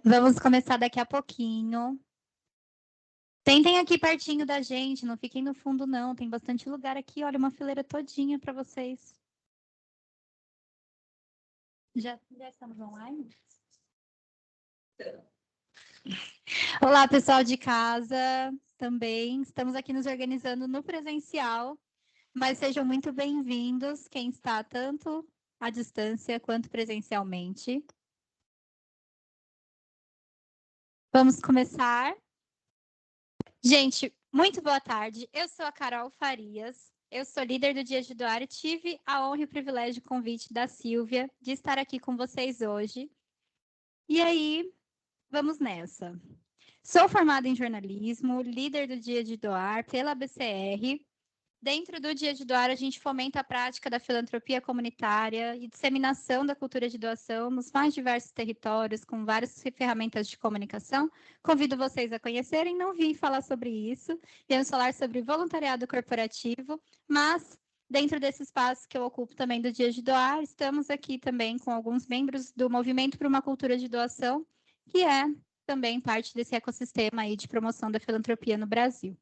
Vamos começar daqui a pouquinho. Tentem aqui pertinho da gente, não fiquem no fundo, não. Tem bastante lugar aqui. Olha, uma fileira todinha para vocês. Já estamos online? Olá, pessoal de casa também. Estamos aqui nos organizando no presencial, mas sejam muito bem-vindos quem está tanto à distância quanto presencialmente. Vamos começar. Gente, muito boa tarde. Eu sou a Carol Farias. Eu sou líder do Dia de Doar e tive a honra e o privilégio de convite da Silvia de estar aqui com vocês hoje. E aí, vamos nessa. Sou formada em jornalismo, líder do Dia de Doar pela BCR. Dentro do Dia de Doar, a gente fomenta a prática da filantropia comunitária e disseminação da cultura de doação nos mais diversos territórios, com várias ferramentas de comunicação. Convido vocês a conhecerem, não vim falar sobre isso, viemos falar sobre voluntariado corporativo, mas dentro desse espaço que eu ocupo também do Dia de Doar, estamos aqui também com alguns membros do Movimento para uma Cultura de Doação, que é também parte desse ecossistema aí de promoção da filantropia no Brasil.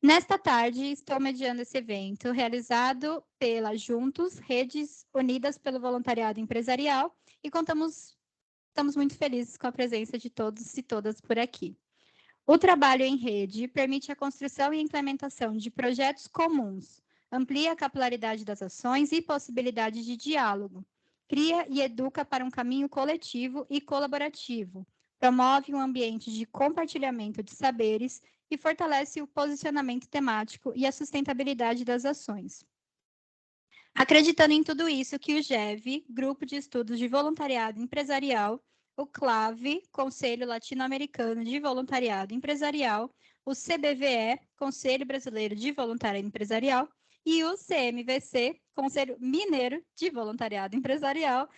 Nesta tarde, estou mediando esse evento, realizado pela Juntos, Redes Unidas pelo Voluntariado Empresarial, e estamos muito felizes com a presença de todos e todas por aqui. O trabalho em rede permite a construção e implementação de projetos comuns, amplia a capilaridade das ações e possibilidades de diálogo, cria e educa para um caminho coletivo e colaborativo, promove um ambiente de compartilhamento de saberes e fortalece o posicionamento temático e a sustentabilidade das ações. Acreditando em tudo isso que o GEV, Grupo de Estudos de Voluntariado Empresarial, o CLAV, Conselho Latino-Americano de Voluntariado Empresarial, o CBVE, Conselho Brasileiro de Voluntariado Empresarial, e o CMVC, Conselho Mineiro de Voluntariado Empresarial,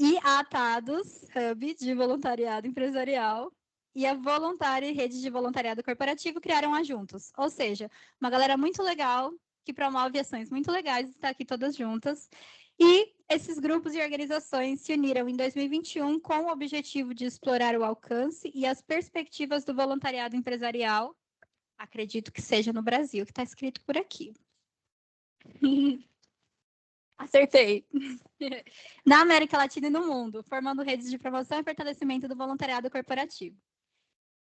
e a ATADOS, Hub de Voluntariado Empresarial, e a Voluntária Rede de Voluntariado Corporativo criaram a Juntos. Ou seja, uma galera muito legal, que promove ações muito legais, está aqui todas juntas. E esses grupos e organizações se uniram em 2021 com o objetivo de explorar o alcance e as perspectivas do voluntariado empresarial, acredito que seja no Brasil, que está escrito por aqui. Acertei. Na América Latina e no mundo, formando redes de promoção e fortalecimento do voluntariado corporativo.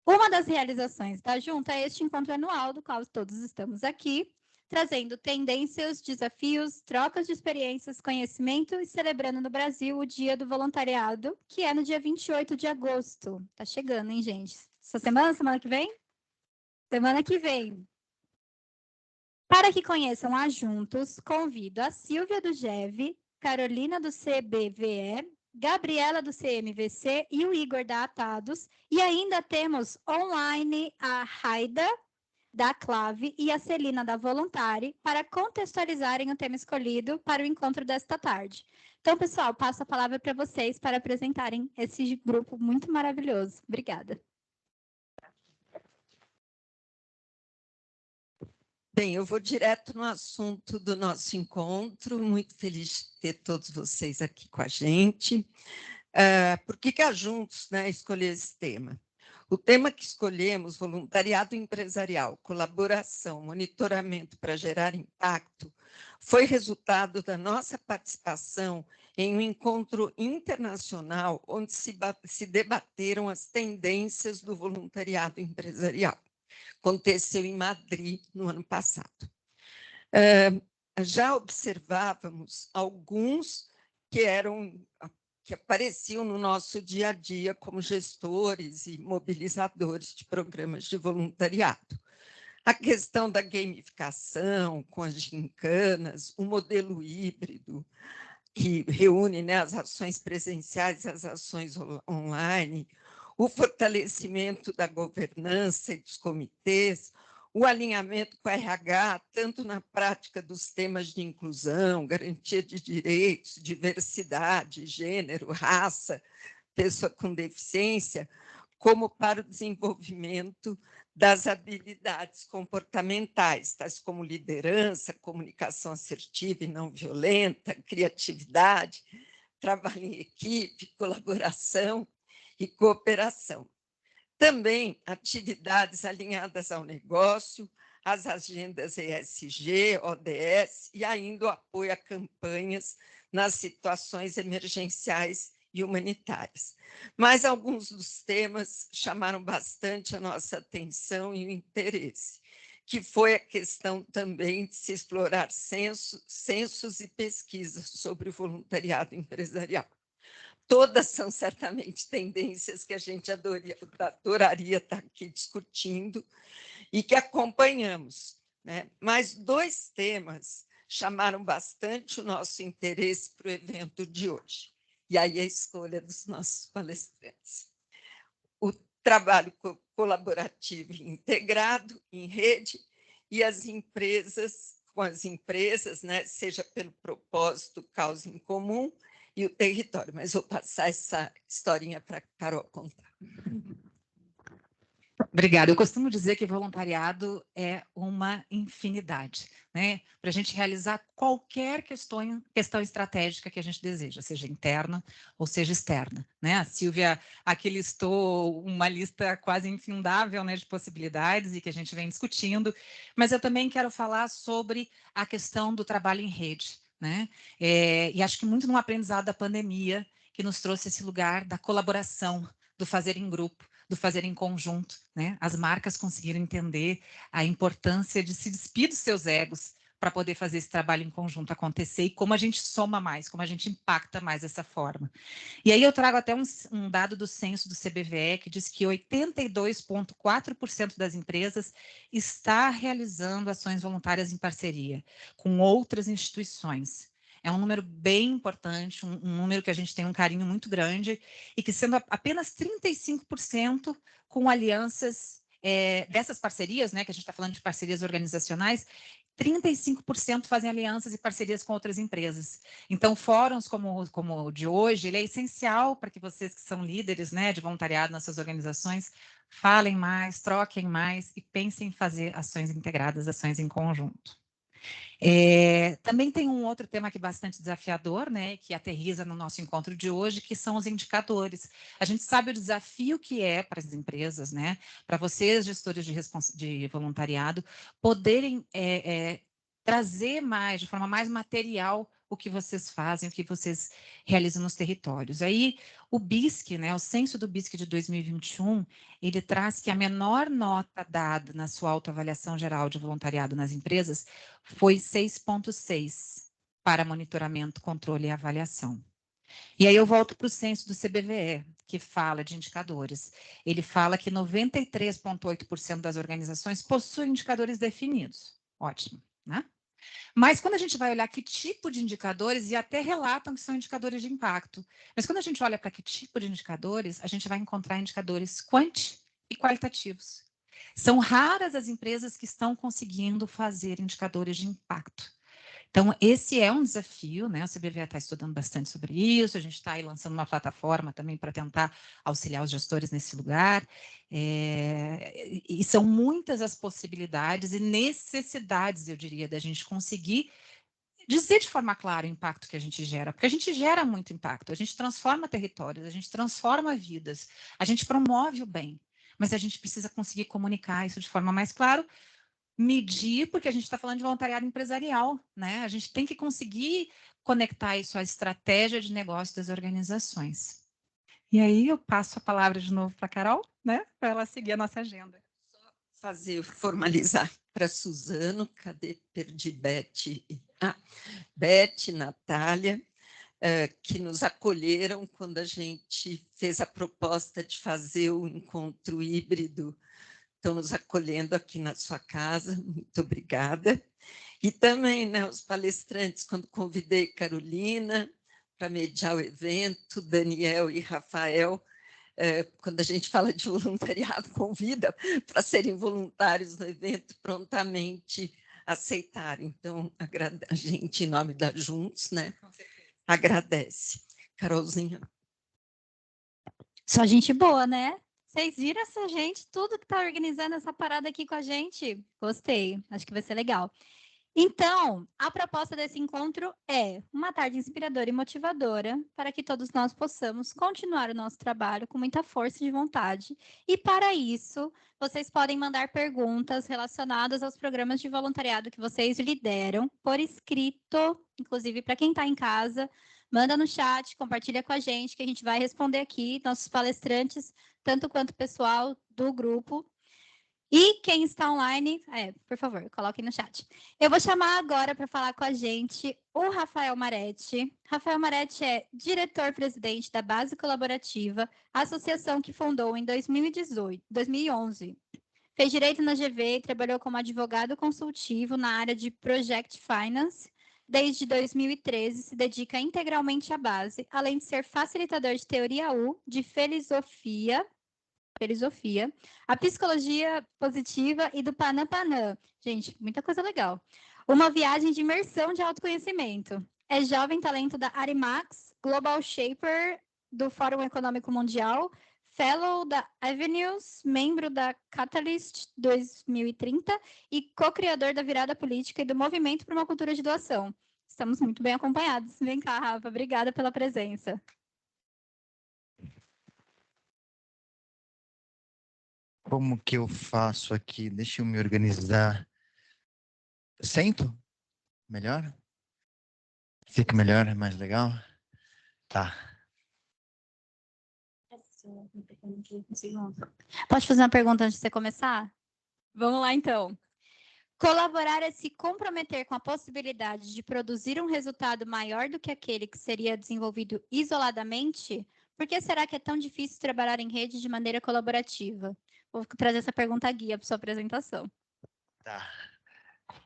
Uma das realizações da Junta é este encontro anual, do qual todos estamos aqui, trazendo tendências, desafios, trocas de experiências, conhecimento e celebrando no Brasil o Dia do Voluntariado, que é no dia 28 de agosto. Tá chegando, hein, gente? Essa semana, semana que vem? Semana que vem. Para que conheçam a Juntos, convido a Silvia do GEV, Carolina do CBVE, Gabriela do CMVC e o Igor da Atados. E ainda temos online a Raida da Clave e a Celina da Voluntari para contextualizarem o tema escolhido para o encontro desta tarde. Então, pessoal, passo a palavra para vocês para apresentarem esse grupo muito maravilhoso. Obrigada. Bem, eu vou direto no assunto do nosso encontro, muito feliz de ter todos vocês aqui com a gente. Por que a Juntos, né, escolheu esse tema? O tema que escolhemos, voluntariado empresarial, colaboração, monitoramento para gerar impacto, foi resultado da nossa participação em um encontro internacional onde se debateram as tendências do voluntariado empresarial. Aconteceu em Madrid no ano passado. Já observávamos alguns que apareciam no nosso dia a dia como gestores e mobilizadores de programas de voluntariado. A questão da gamificação com as gincanas, o modelo híbrido, que reúne, né, as ações presenciais e as ações online, o fortalecimento da governança e dos comitês, o alinhamento com a RH, tanto na prática dos temas de inclusão, garantia de direitos, diversidade, gênero, raça, pessoa com deficiência, como para o desenvolvimento das habilidades comportamentais, tais como liderança, comunicação assertiva e não violenta, criatividade, trabalho em equipe, colaboração e cooperação. Também atividades alinhadas ao negócio, às agendas ESG, ODS e ainda o apoio a campanhas nas situações emergenciais e humanitárias. Mas alguns dos temas chamaram bastante a nossa atenção e o interesse, que foi a questão também de se explorar censos e pesquisas sobre o voluntariado empresarial. Todas são certamente tendências que a gente adoraria estar aqui discutindo e que acompanhamos, né? Mas 2 temas chamaram bastante o nosso interesse para o evento de hoje. E aí a escolha dos nossos palestrantes. O trabalho colaborativo e integrado em rede e as empresas, com as empresas, né? Seja pelo propósito, causa em comum, e o território, mas vou passar essa historinha para a Carol contar. Obrigada. Eu costumo dizer que voluntariado é uma infinidade, né? Para a gente realizar qualquer questão estratégica que a gente deseja, seja interna ou seja externa, né? A Silvia aqui listou uma lista quase infindável, né, de possibilidades e que a gente vem discutindo, mas eu também quero falar sobre a questão do trabalho em rede, né? E acho que muito no aprendizado da pandemia que nos trouxe esse lugar da colaboração, do fazer em grupo, do fazer em conjunto, né? As marcas conseguiram entender a importância de se despir dos seus egos para poder fazer esse trabalho em conjunto acontecer e como a gente soma mais, como a gente impacta mais dessa forma. E aí eu trago até um dado do censo do CBVE que diz que 82,4% das empresas está realizando ações voluntárias em parceria com outras instituições. É um número bem importante, um número que a gente tem um carinho muito grande e que sendo apenas 35% com alianças dessas parcerias, né, que a gente está falando de parcerias organizacionais, 35% fazem alianças e parcerias com outras empresas. Então, fóruns como o de hoje, ele é essencial para que vocês que são líderes, né, de voluntariado nas suas organizações, falem mais, troquem mais e pensem em fazer ações integradas, ações em conjunto. Também tem um outro tema aqui bastante desafiador, né, que aterriza no nosso encontro de hoje, que são os indicadores. A gente sabe o desafio que é para as empresas, né, para vocês, gestores de voluntariado, poderem trazer mais, de forma mais material, o que vocês fazem, o que vocês realizam nos territórios. Aí, o BISC, né, o censo do BISC de 2021, ele traz que a menor nota dada na sua autoavaliação geral de voluntariado nas empresas foi 6,6 para monitoramento, controle e avaliação. E aí eu volto para o censo do CBVE, que fala de indicadores. Ele fala que 93,8% das organizações possuem indicadores definidos. Ótimo, né? Mas quando a gente vai olhar que tipo de indicadores, e até relatam que são indicadores de impacto, mas quando a gente olha para que tipo de indicadores, a gente vai encontrar indicadores quanti e qualitativos. São raras as empresas que estão conseguindo fazer indicadores de impacto. Então, esse é um desafio, né? O CBVE está estudando bastante sobre isso, a gente está aí lançando uma plataforma também para tentar auxiliar os gestores nesse lugar. E são muitas as possibilidades e necessidades, eu diria, da gente conseguir dizer de forma clara o impacto que a gente gera, porque a gente gera muito impacto, a gente transforma territórios, a gente transforma vidas, a gente promove o bem, mas a gente precisa conseguir comunicar isso de forma mais clara, medir, porque a gente está falando de voluntariado empresarial, né? A gente tem que conseguir conectar isso à estratégia de negócio das organizações. E aí eu passo a palavra de novo para a Carol, né? Para ela seguir a nossa agenda. Só formalizar para Suzano, cadê? Perdi Beth. Beth, Natália, que nos acolheram quando a gente fez a proposta de fazer o encontro híbrido. Estão nos acolhendo aqui na sua casa, muito obrigada. E também, né, os palestrantes, quando convidei Carolina para mediar o evento, Daniel e Rafael, quando a gente fala de voluntariado, convida para serem voluntários no evento, prontamente aceitaram. Então, a gente, em nome da Juntos, né, agradece. Carolzinha. Só gente boa, né? Vocês viram essa gente, tudo que está organizando essa parada aqui com a gente? Gostei, acho que vai ser legal. Então, a proposta desse encontro é uma tarde inspiradora e motivadora para que todos nós possamos continuar o nosso trabalho com muita força de vontade. E para isso, vocês podem mandar perguntas relacionadas aos programas de voluntariado que vocês lideram por escrito, inclusive para quem está em casa, manda no chat, compartilha com a gente que a gente vai responder aqui, nossos palestrantes, tanto quanto o pessoal do grupo. E quem está online, por favor, coloquem no chat. Eu vou chamar agora para falar com a gente o Rafael Maretti. Rafael Maretti é diretor-presidente da Base Colaborativa, associação que fundou em 2011. Fez direito na GV e trabalhou como advogado consultivo na área de Project Finance. Desde 2013, se dedica integralmente à base, além de ser facilitador de teoria U, de filosofia, a psicologia positiva e do Panampanã. Gente, muita coisa legal. Uma viagem de imersão de autoconhecimento. É jovem talento da Arimax, Global Shaper do Fórum Econômico Mundial, Fellow da Avenues, membro da Catalyst 2030 e co-criador da Virada Política e do Movimento para uma Cultura de Doação. Estamos muito bem acompanhados. Vem cá, Rafa. Obrigada pela presença. Como que eu faço aqui? Deixa eu me organizar. Sento? Melhor? Fica melhor, é mais legal? Tá. Pode fazer uma pergunta antes de você começar? Vamos lá, então. Colaborar é se comprometer com a possibilidade de produzir um resultado maior do que aquele que seria desenvolvido isoladamente? Por que será que é tão difícil trabalhar em rede de maneira colaborativa? Vou trazer essa pergunta guia para sua apresentação. Tá.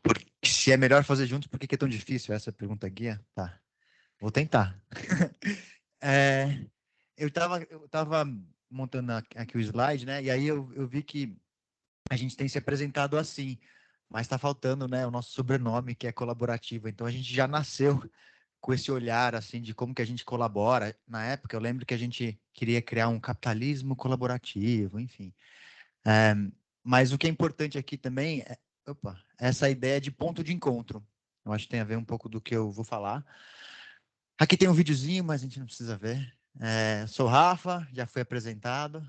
Porque se é melhor fazer juntos, por que é tão difícil essa pergunta guia? Tá. Vou tentar. Eu tava montando aqui o slide, né? E aí eu vi que a gente tem se apresentado assim, mas está faltando, né, o nosso sobrenome, que é colaborativo. Então a gente já nasceu com esse olhar assim de como que a gente colabora. Na época eu lembro que a gente queria criar um capitalismo colaborativo, enfim. Mas o que é importante aqui também é essa ideia de ponto de encontro. Eu acho que tem a ver um pouco do que eu vou falar. Aqui tem um videozinho, mas a gente não precisa ver. Sou Rafa, já fui apresentado.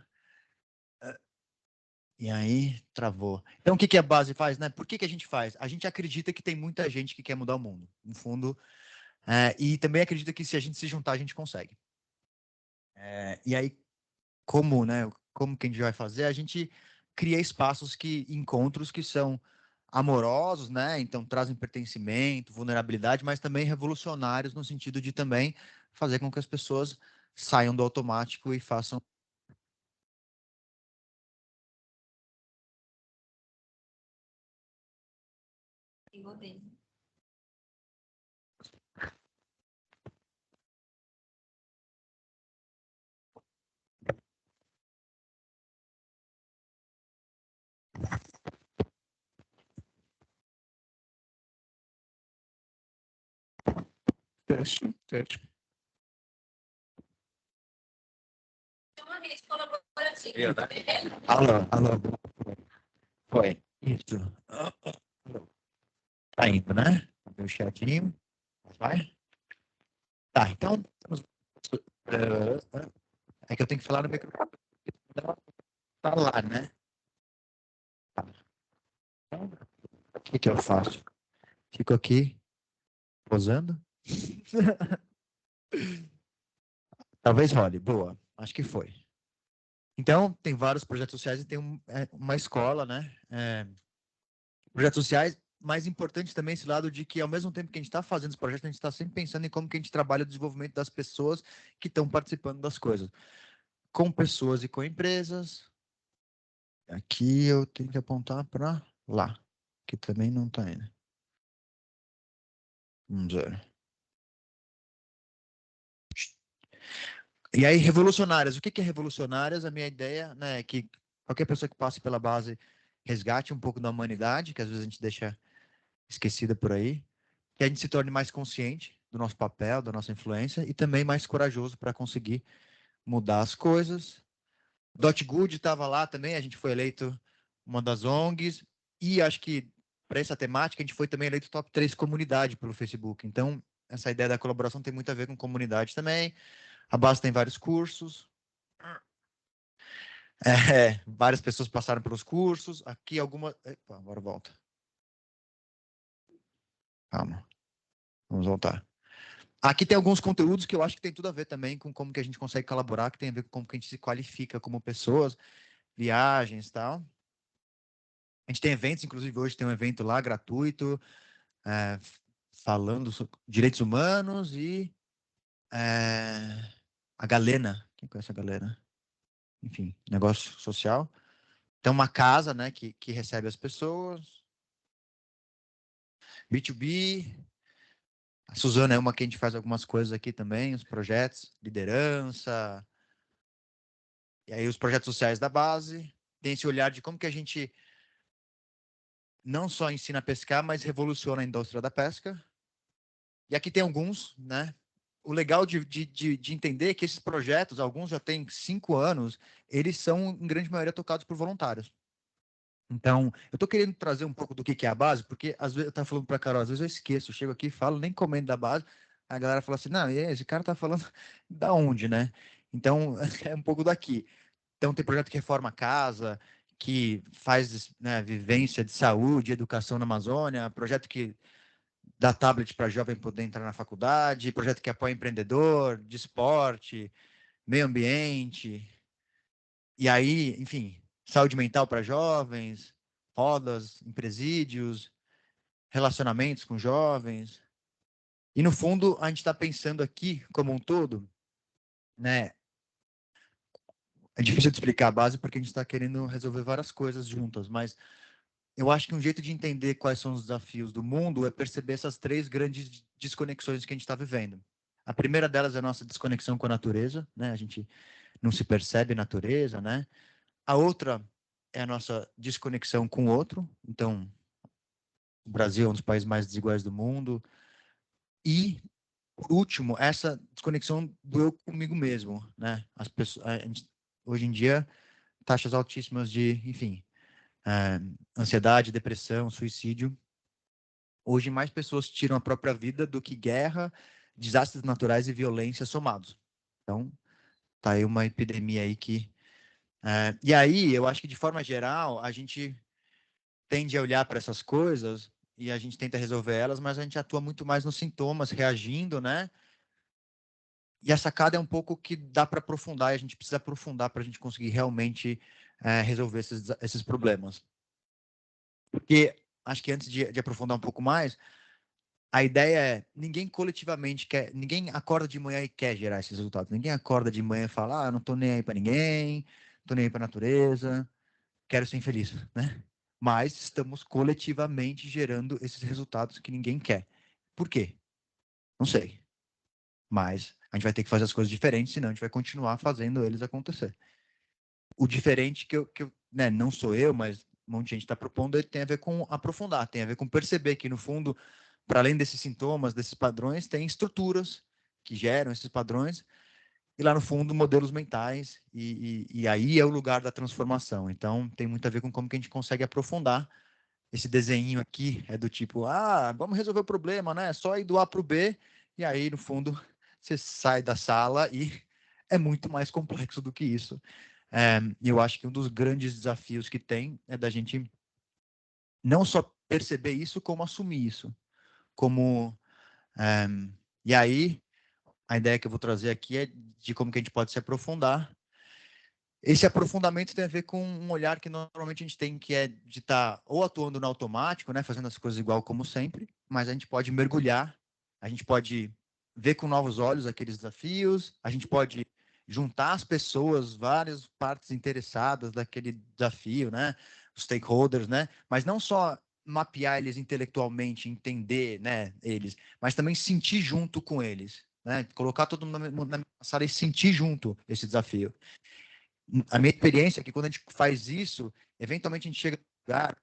E aí, travou. Então, o que a base faz, né? Por que a gente faz? A gente acredita que tem muita gente que quer mudar o mundo, no fundo. E também acredita que se a gente se juntar, a gente consegue. E aí, como que a gente vai fazer? A gente cria encontros que são amorosos, né? Então, trazem pertencimento, vulnerabilidade, mas também revolucionários no sentido de também fazer com que as pessoas saiam do automático e façam. Teste. Alô. Foi. Isso. Tá indo, né? Meu chatinho. Vai. Tá, então. É que eu tenho que falar no microfone. Tá lá, né? Tá. Então, o que eu faço? Fico aqui, posando. Talvez role. Boa. Acho que foi. Então, tem vários projetos sociais e tem uma escola, né? Projetos sociais, mais importante também esse lado de que, ao mesmo tempo que a gente está fazendo os projetos, a gente está sempre pensando em como que a gente trabalha o desenvolvimento das pessoas que estão participando das coisas. Com pessoas e com empresas. Aqui eu tenho que apontar para lá, que também não está indo. Vamos ver. E aí, revolucionárias. O que é revolucionárias? A minha ideia, né, é que qualquer pessoa que passe pela base resgate um pouco da humanidade, que às vezes a gente deixa esquecida por aí, que a gente se torne mais consciente do nosso papel, da nossa influência e também mais corajoso para conseguir mudar as coisas. Dot Good estava lá também, a gente foi eleito uma das ONGs e acho que para essa temática, a gente foi também eleito top 3 comunidade pelo Facebook. Então, essa ideia da colaboração tem muito a ver com comunidade também. A base tem vários cursos. Várias pessoas passaram pelos cursos. Aqui alguma... Epa, agora volta. Calma. Vamos voltar. Aqui tem alguns conteúdos que eu acho que tem tudo a ver também com como que a gente consegue colaborar, que tem a ver com como que a gente se qualifica como pessoas, viagens e tal. A gente tem eventos, inclusive hoje tem um evento lá gratuito, falando sobre direitos humanos e a Galena. Quem conhece a Galena? Enfim, negócio social. Tem uma casa, né, que recebe as pessoas. B2B. A Suzana é uma que a gente faz algumas coisas aqui também, os projetos, liderança. E aí os projetos sociais da base. Tem esse olhar de como que a gente não só ensina a pescar, mas revoluciona a indústria da pesca. E aqui tem alguns, né? O legal de entender é que esses projetos, alguns já têm 5 anos, eles são, em grande maioria, tocados por voluntários. Então, eu estou querendo trazer um pouco do que é a base, porque às vezes eu estava falando para a Carol, às vezes eu esqueço, eu chego aqui e falo, nem comento da base, a galera fala assim, não, esse cara está falando da onde, né? Então, é um pouco daqui. Então, tem projeto que reforma a casa, que faz, né, vivência de saúde, educação na Amazônia, projeto que dá tablet para jovem poder entrar na faculdade, projeto que apoia empreendedor, de esporte, meio ambiente, e aí, enfim, saúde mental para jovens, rodas em presídios, relacionamentos com jovens. E, no fundo, a gente está pensando aqui, como um todo, né? É difícil de explicar a base porque a gente está querendo resolver várias coisas juntas, mas eu acho que um jeito de entender quais são os desafios do mundo é perceber essas 3 grandes desconexões que a gente está vivendo. A primeira delas é a nossa desconexão com a natureza, né? A gente não se percebe natureza, né? A outra é a nossa desconexão com o outro. Então, o Brasil é um dos países mais desiguais do mundo. E, por último, essa desconexão do eu comigo mesmo, né? As pessoas, hoje em dia, taxas altíssimas de, enfim, ansiedade, depressão, suicídio. Hoje, mais pessoas tiram a própria vida do que guerra, desastres naturais e violência somados. Então, tá aí uma epidemia aí que... e aí, eu acho que, de forma geral, a gente tende a olhar para essas coisas e a gente tenta resolver elas, mas a gente atua muito mais nos sintomas, reagindo, né? E a sacada é um pouco que dá para aprofundar, e a gente precisa aprofundar para a gente conseguir realmente resolver esses problemas. Porque, acho que antes de aprofundar um pouco mais, a ideia é, ninguém coletivamente quer, ninguém acorda de manhã e quer gerar esses resultados. Ninguém acorda de manhã e fala, não estou nem aí para ninguém, estou nem aí para a natureza, quero ser infeliz, né? Mas estamos coletivamente gerando esses resultados que ninguém quer. Por quê? Não sei. Mas a gente vai ter que fazer as coisas diferentes, senão a gente vai continuar fazendo eles acontecer. O diferente né, não sou eu, mas um monte de gente está propondo, ele tem a ver com aprofundar, tem a ver com perceber que, no fundo, para além desses sintomas, desses padrões, tem estruturas que geram esses padrões, e lá no fundo, modelos mentais, e aí é o lugar da transformação. Então, tem muito a ver com como que a gente consegue aprofundar. Esse desenho aqui é do tipo, vamos resolver o problema, né? É só ir do A para o B, e aí, no fundo, você sai da sala e é muito mais complexo do que isso. Eu acho que um dos grandes desafios que tem é da gente não só perceber isso, como assumir isso. E aí, a ideia que eu vou trazer aqui é de como que a gente pode se aprofundar. Esse aprofundamento tem a ver com um olhar que normalmente a gente tem, que é de estar ou atuando no automático, né, fazendo as coisas igual como sempre, mas a gente pode mergulhar, a gente pode ver com novos olhos aqueles desafios, a gente pode juntar as pessoas, várias partes interessadas daquele desafio, né, os stakeholders, né, mas não só mapear eles intelectualmente, entender, né, eles, mas também sentir junto com eles, né, colocar todo mundo na sala e sentir junto esse desafio. A minha experiência é que quando a gente faz isso, eventualmente a gente chega num lugar,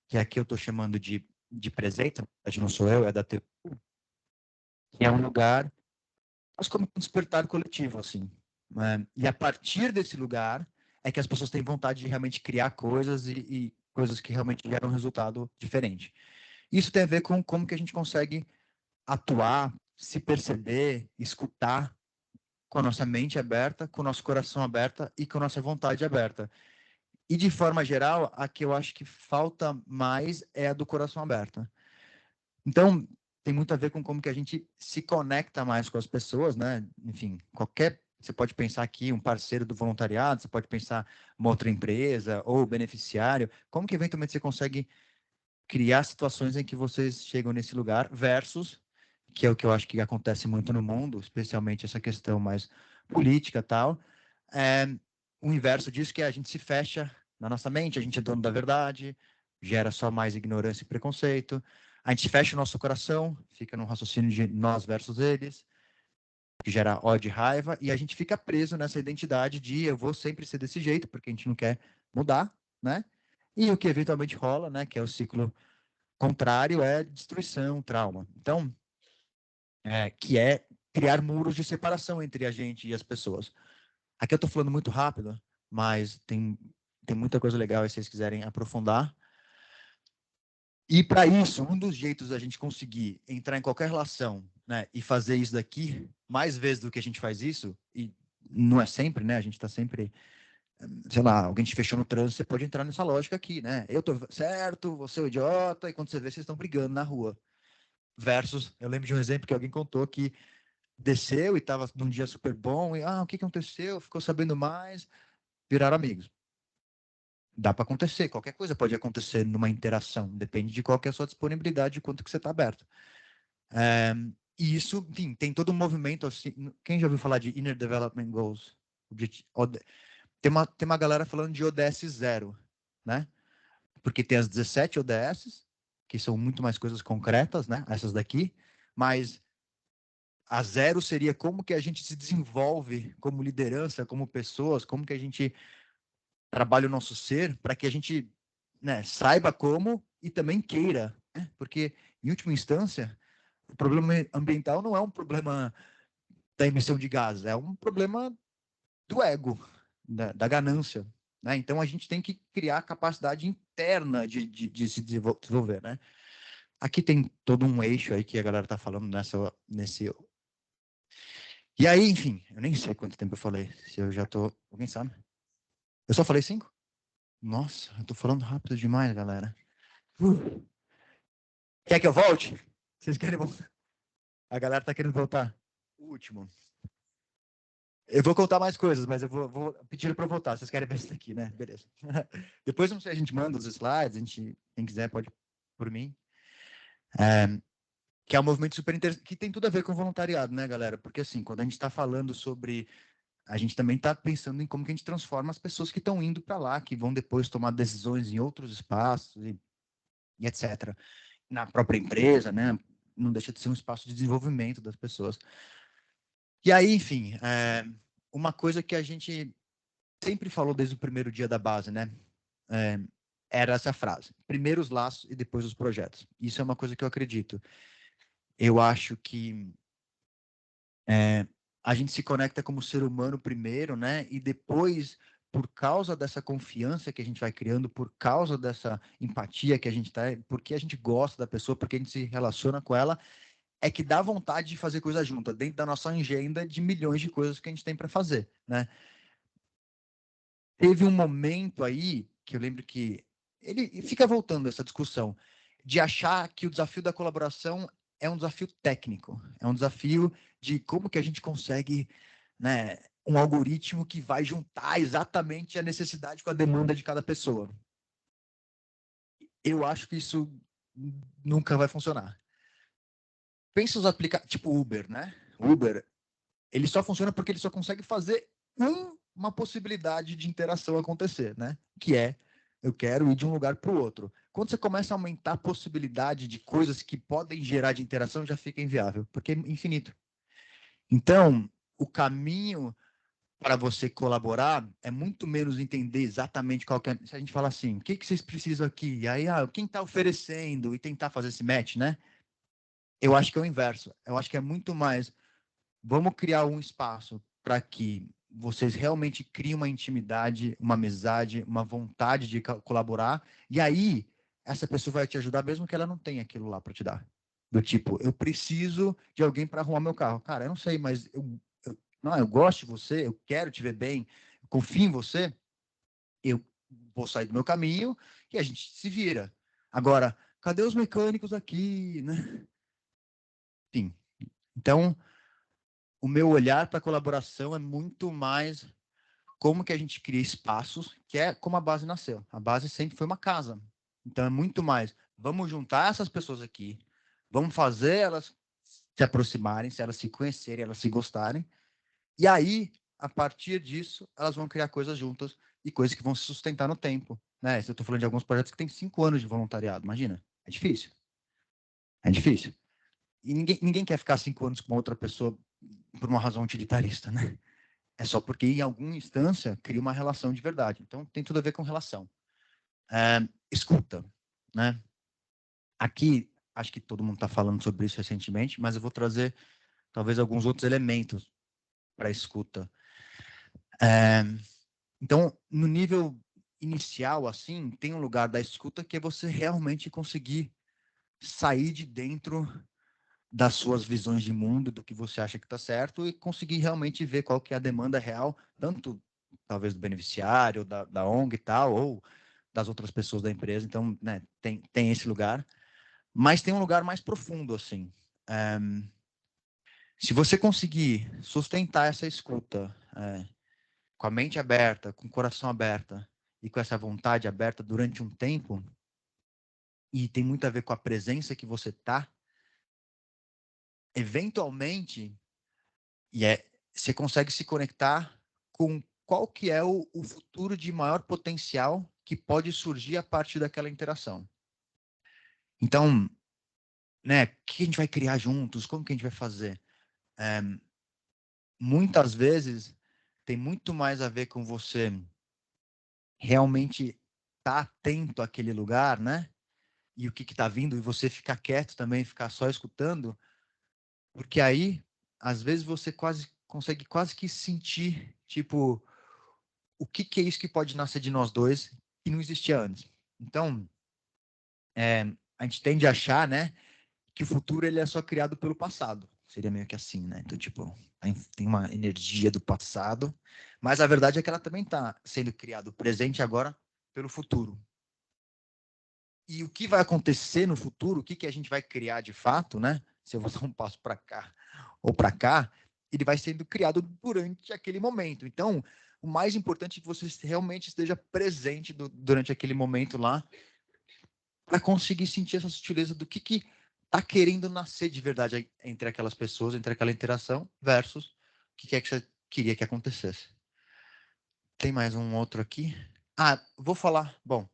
que aqui eu estou chamando de presente, mas não sou eu, é da TU, que é um lugar, mas como um despertar coletivo, assim. Né? E a partir desse lugar é que as pessoas têm vontade de realmente criar coisas e coisas que realmente geram um resultado diferente. Isso tem a ver com como que a gente consegue atuar, se perceber, escutar com a nossa mente aberta, com o nosso coração aberto e com a nossa vontade aberta. E, de forma geral, a que eu acho que falta mais é a do coração aberto. Então, tem muito a ver com como que a gente se conecta mais com as pessoas, né? Enfim, você pode pensar aqui um parceiro do voluntariado, você pode pensar uma outra empresa ou beneficiário. Como que, eventualmente, você consegue criar situações em que vocês chegam nesse lugar versus, que é o que eu acho que acontece muito no mundo, especialmente essa questão mais política e tal, o inverso disso, que é a gente se fecha na nossa mente, a gente é dono da verdade, gera só mais ignorância e preconceito, a gente fecha o nosso coração, fica num raciocínio de nós versus eles, que gera ódio e raiva, e a gente fica preso nessa identidade de eu vou sempre ser desse jeito, porque a gente não quer mudar, né? E o que eventualmente rola, né, que é o ciclo contrário, é destruição, trauma. Então, que é criar muros de separação entre a gente e as pessoas. Aqui eu estou falando muito rápido, mas tem muita coisa legal aí se vocês quiserem aprofundar. E para isso, um dos jeitos da gente conseguir entrar em qualquer relação, né, e fazer isso daqui mais vezes do que a gente faz isso, e não é sempre, né, a gente está sempre, sei lá, alguém te fechou no trânsito, você pode entrar nessa lógica aqui, né, eu tô certo, você é o idiota, e quando você vê, vocês estão brigando na rua. Versus, eu lembro de um exemplo que alguém contou que desceu e estava num dia super bom, e o que aconteceu? Ficou sabendo mais, viraram amigos. Dá para acontecer, qualquer coisa pode acontecer numa interação, depende de qual que é a sua disponibilidade e quanto que você está aberto. E isso, enfim, tem todo um movimento assim. Quem já ouviu falar de Inner Development Goals? Tem uma galera falando de ODS 0, né? Porque tem as 17 ODS, que são muito mais coisas concretas, né? Essas daqui, mas a 0 seria como que a gente se desenvolve como liderança, como pessoas, como que a gente trabalha o nosso ser para que a gente, né, saiba como e também queira, né? Porque, em última instância, o problema ambiental não é um problema da emissão de gases, é um problema do ego, da ganância, né? Então, a gente tem que criar a capacidade interna de se desenvolver, né? Aqui tem todo um eixo aí que a galera está falando nesse... E aí, enfim, eu nem sei quanto tempo eu falei, se eu já tô... Alguém sabe? Eu só falei 5? Nossa, eu tô falando rápido demais, galera. Quer que eu volte? Vocês querem voltar? A galera tá querendo voltar. O último. Eu vou contar mais coisas, mas eu vou pedir para voltar. Vocês querem ver isso aqui, né? Beleza. Depois, não sei, a gente manda os slides, quem quiser pode por mim. Que é um movimento super interessante, que tem tudo a ver com voluntariado, né, galera? Porque, assim, quando a gente está falando sobre... A gente também está pensando em como que a gente transforma as pessoas que estão indo para lá, que vão depois tomar decisões em outros espaços e etc. Na própria empresa, né? Não deixa de ser um espaço de desenvolvimento das pessoas. E aí, enfim, uma coisa que a gente sempre falou desde o primeiro dia da base, né? Era essa frase: primeiro os laços e depois os projetos. Isso é uma coisa que eu acredito. Eu acho que a gente se conecta como ser humano primeiro, né? E depois, por causa dessa confiança que a gente vai criando, por causa dessa empatia que a gente tá, porque a gente gosta da pessoa, porque a gente se relaciona com ela, é que dá vontade de fazer coisa junta, dentro da nossa agenda de milhões de coisas que a gente tem para fazer, né? Teve um momento aí que eu lembro que ele fica voltando essa discussão de achar que o desafio da colaboração é um desafio técnico, é um desafio de como que a gente consegue, né, um algoritmo que vai juntar exatamente a necessidade com a demanda de cada pessoa. Eu acho que isso nunca vai funcionar. Pensa os aplicativos, tipo Uber, né? Uber, ele só funciona porque ele só consegue fazer uma possibilidade de interação acontecer, né? Que é, eu quero ir de um lugar para o outro. Quando você começa a aumentar a possibilidade de coisas que podem gerar de interação, já fica inviável, porque é infinito. Então, o caminho para você colaborar é muito menos entender exatamente qual que é. Se a gente fala assim, o que vocês precisam aqui? E aí, quem está oferecendo e tentar fazer esse match, né? Eu acho que é o inverso. Eu acho que é muito mais, vamos criar um espaço para que vocês realmente criam uma intimidade, uma amizade, uma vontade de colaborar, e aí essa pessoa vai te ajudar mesmo que ela não tenha aquilo lá para te dar. Do tipo, eu preciso de alguém para arrumar meu carro. Cara, eu não sei, mas eu gosto de você, eu quero te ver bem, eu confio em você, eu vou sair do meu caminho e a gente se vira. Agora, cadê os mecânicos aqui, né? Enfim, então, o meu olhar para a colaboração é muito mais como que a gente cria espaços, que é como a base nasceu. A base sempre foi uma casa. Então, é muito mais, vamos juntar essas pessoas aqui, vamos fazer elas se aproximarem, se elas se conhecerem, elas se gostarem, e aí, a partir disso, elas vão criar coisas juntas e coisas que vão se sustentar no tempo. Né? Eu estou falando de alguns projetos que têm 5 anos de voluntariado, imagina. É difícil. É difícil. E ninguém quer ficar 5 anos com outra pessoa por uma razão utilitarista, né? É só porque, em alguma instância, cria uma relação de verdade. Então, tem tudo a ver com relação. Escuta, né? Aqui, acho que todo mundo está falando sobre isso recentemente, mas eu vou trazer, talvez, alguns outros elementos para a escuta. Então, no nível inicial, assim, tem um lugar da escuta que é você realmente conseguir sair de dentro das suas visões de mundo, do que você acha que está certo, e conseguir realmente ver qual que é a demanda real, tanto talvez do beneficiário, da ONG e tal, ou das outras pessoas da empresa. Então, né, tem esse lugar. Mas tem um lugar mais profundo, assim. Se você conseguir sustentar essa escuta com a mente aberta, com o coração aberto e com essa vontade aberta durante um tempo, e tem muito a ver com a presença que você está, eventualmente, você consegue se conectar com qual que é o futuro de maior potencial que pode surgir a partir daquela interação. Então, né, o que a gente vai criar juntos? Como que a gente vai fazer? Muitas vezes tem muito mais a ver com você realmente estar atento àquele lugar, né? E o que está vindo, e você ficar quieto também, ficar só escutando, porque aí, às vezes, você consegue quase que sentir, tipo, o que é isso que pode nascer de nós dois que não existia antes. Então, a gente tende a achar, né, que o futuro ele é só criado pelo passado. Seria meio que assim, né? Então, tipo, tem uma energia do passado, mas a verdade é que ela também está sendo criada, o presente agora, pelo futuro. E o que vai acontecer no futuro, o que a gente vai criar de fato, né? Se eu vou dar um passo para cá ou para cá, ele vai sendo criado durante aquele momento. Então, o mais importante é que você realmente esteja presente durante aquele momento lá, para conseguir sentir essa sutileza do que está querendo nascer de verdade entre aquelas pessoas, entre aquela interação, versus o que é que você queria que acontecesse. Tem mais um outro aqui? Vou falar. Bom,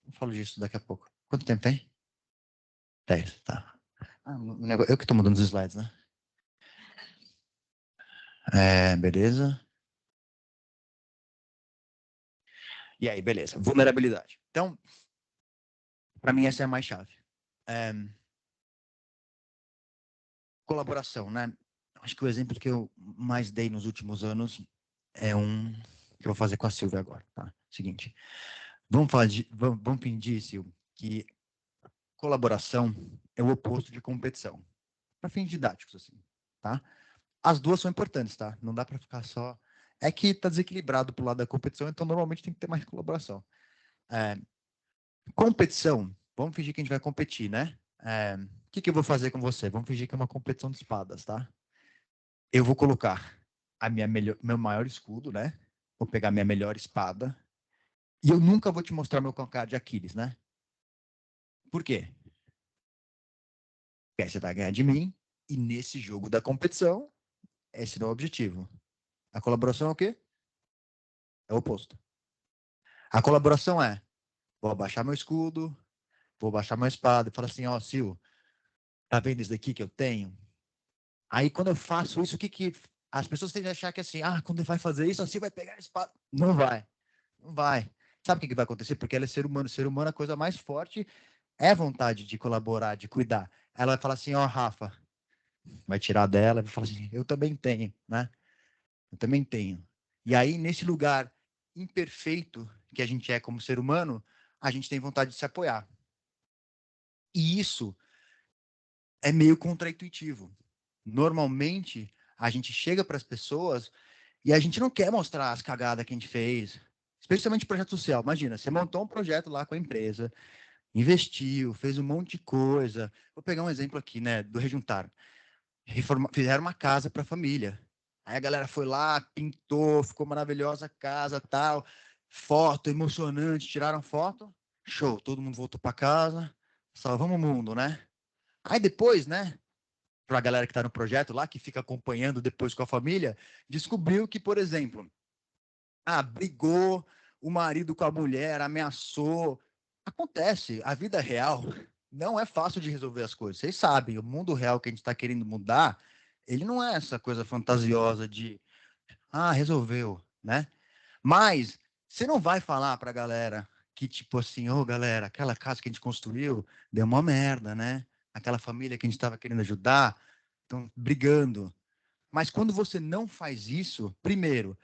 eu falo disso daqui a pouco. Quanto tempo tem? 10, tá. Eu que estou mudando os slides, né? Beleza. E aí, beleza. Vulnerabilidade. Então, para mim, essa é a mais chave. Colaboração, né? Acho que o exemplo que eu mais dei nos últimos anos é um que eu vou fazer com a Silvia agora, tá? Seguinte. Vamos pedir, Silvia, que colaboração é o oposto de competição. Para fins didáticos, assim, tá? As duas são importantes, tá? Não dá para ficar só... É que está desequilibrado pro lado da competição, então normalmente tem que ter mais colaboração. Competição, vamos fingir que a gente vai competir, né? O que eu vou fazer com você? Vamos fingir que é uma competição de espadas, tá? Eu vou colocar meu maior escudo, né? Vou pegar minha melhor espada e eu nunca vou te mostrar meu calcanhar de Aquiles, né? Por quê? Porque aí você vai ganhar de mim e nesse jogo da competição, esse não é o objetivo. A colaboração é o quê? É o oposto. A colaboração vou abaixar meu escudo, vou abaixar minha espada e falar assim, ó, Sil, tá vendo isso daqui que eu tenho? Aí quando eu faço isso, o que as pessoas tendem a achar que assim, quando ele vai fazer isso, assim vai pegar a espada. Não vai. Não vai. Sabe o que vai acontecer? Porque ela é ser humano. Ser humano, a coisa mais forte é vontade de colaborar, de cuidar. Ela vai falar assim, ó, Rafa, vai tirar dela, vai falar assim, eu também tenho, né? Eu também tenho. E aí, nesse lugar imperfeito que a gente é como ser humano, a gente tem vontade de se apoiar. E isso é meio contraintuitivo. Normalmente, a gente chega para as pessoas e a gente não quer mostrar as cagadas que a gente fez, especialmente projeto social. Imagina, você montou um projeto lá com a empresa, investiu, fez um monte de coisa. Vou pegar um exemplo aqui, né, do Rejuntar. Fizeram uma casa para a família. Aí a galera foi lá, pintou, ficou maravilhosa a casa, tal. Foto emocionante, tiraram foto. Show, todo mundo voltou para casa. Salvamos o mundo, né? Aí depois, né, para a galera que está no projeto lá, que fica acompanhando depois com a família, descobriu que, por exemplo, brigou o marido com a mulher, ameaçou. Acontece, a vida real não é fácil de resolver as coisas. Vocês sabem, o mundo real que a gente está querendo mudar, ele não é essa coisa fantasiosa de, resolveu, né? Mas você não vai falar para a galera que, tipo assim, galera, aquela casa que a gente construiu deu uma merda, né? Aquela família que a gente estava querendo ajudar, estão brigando. Mas quando você não faz isso, primeiro,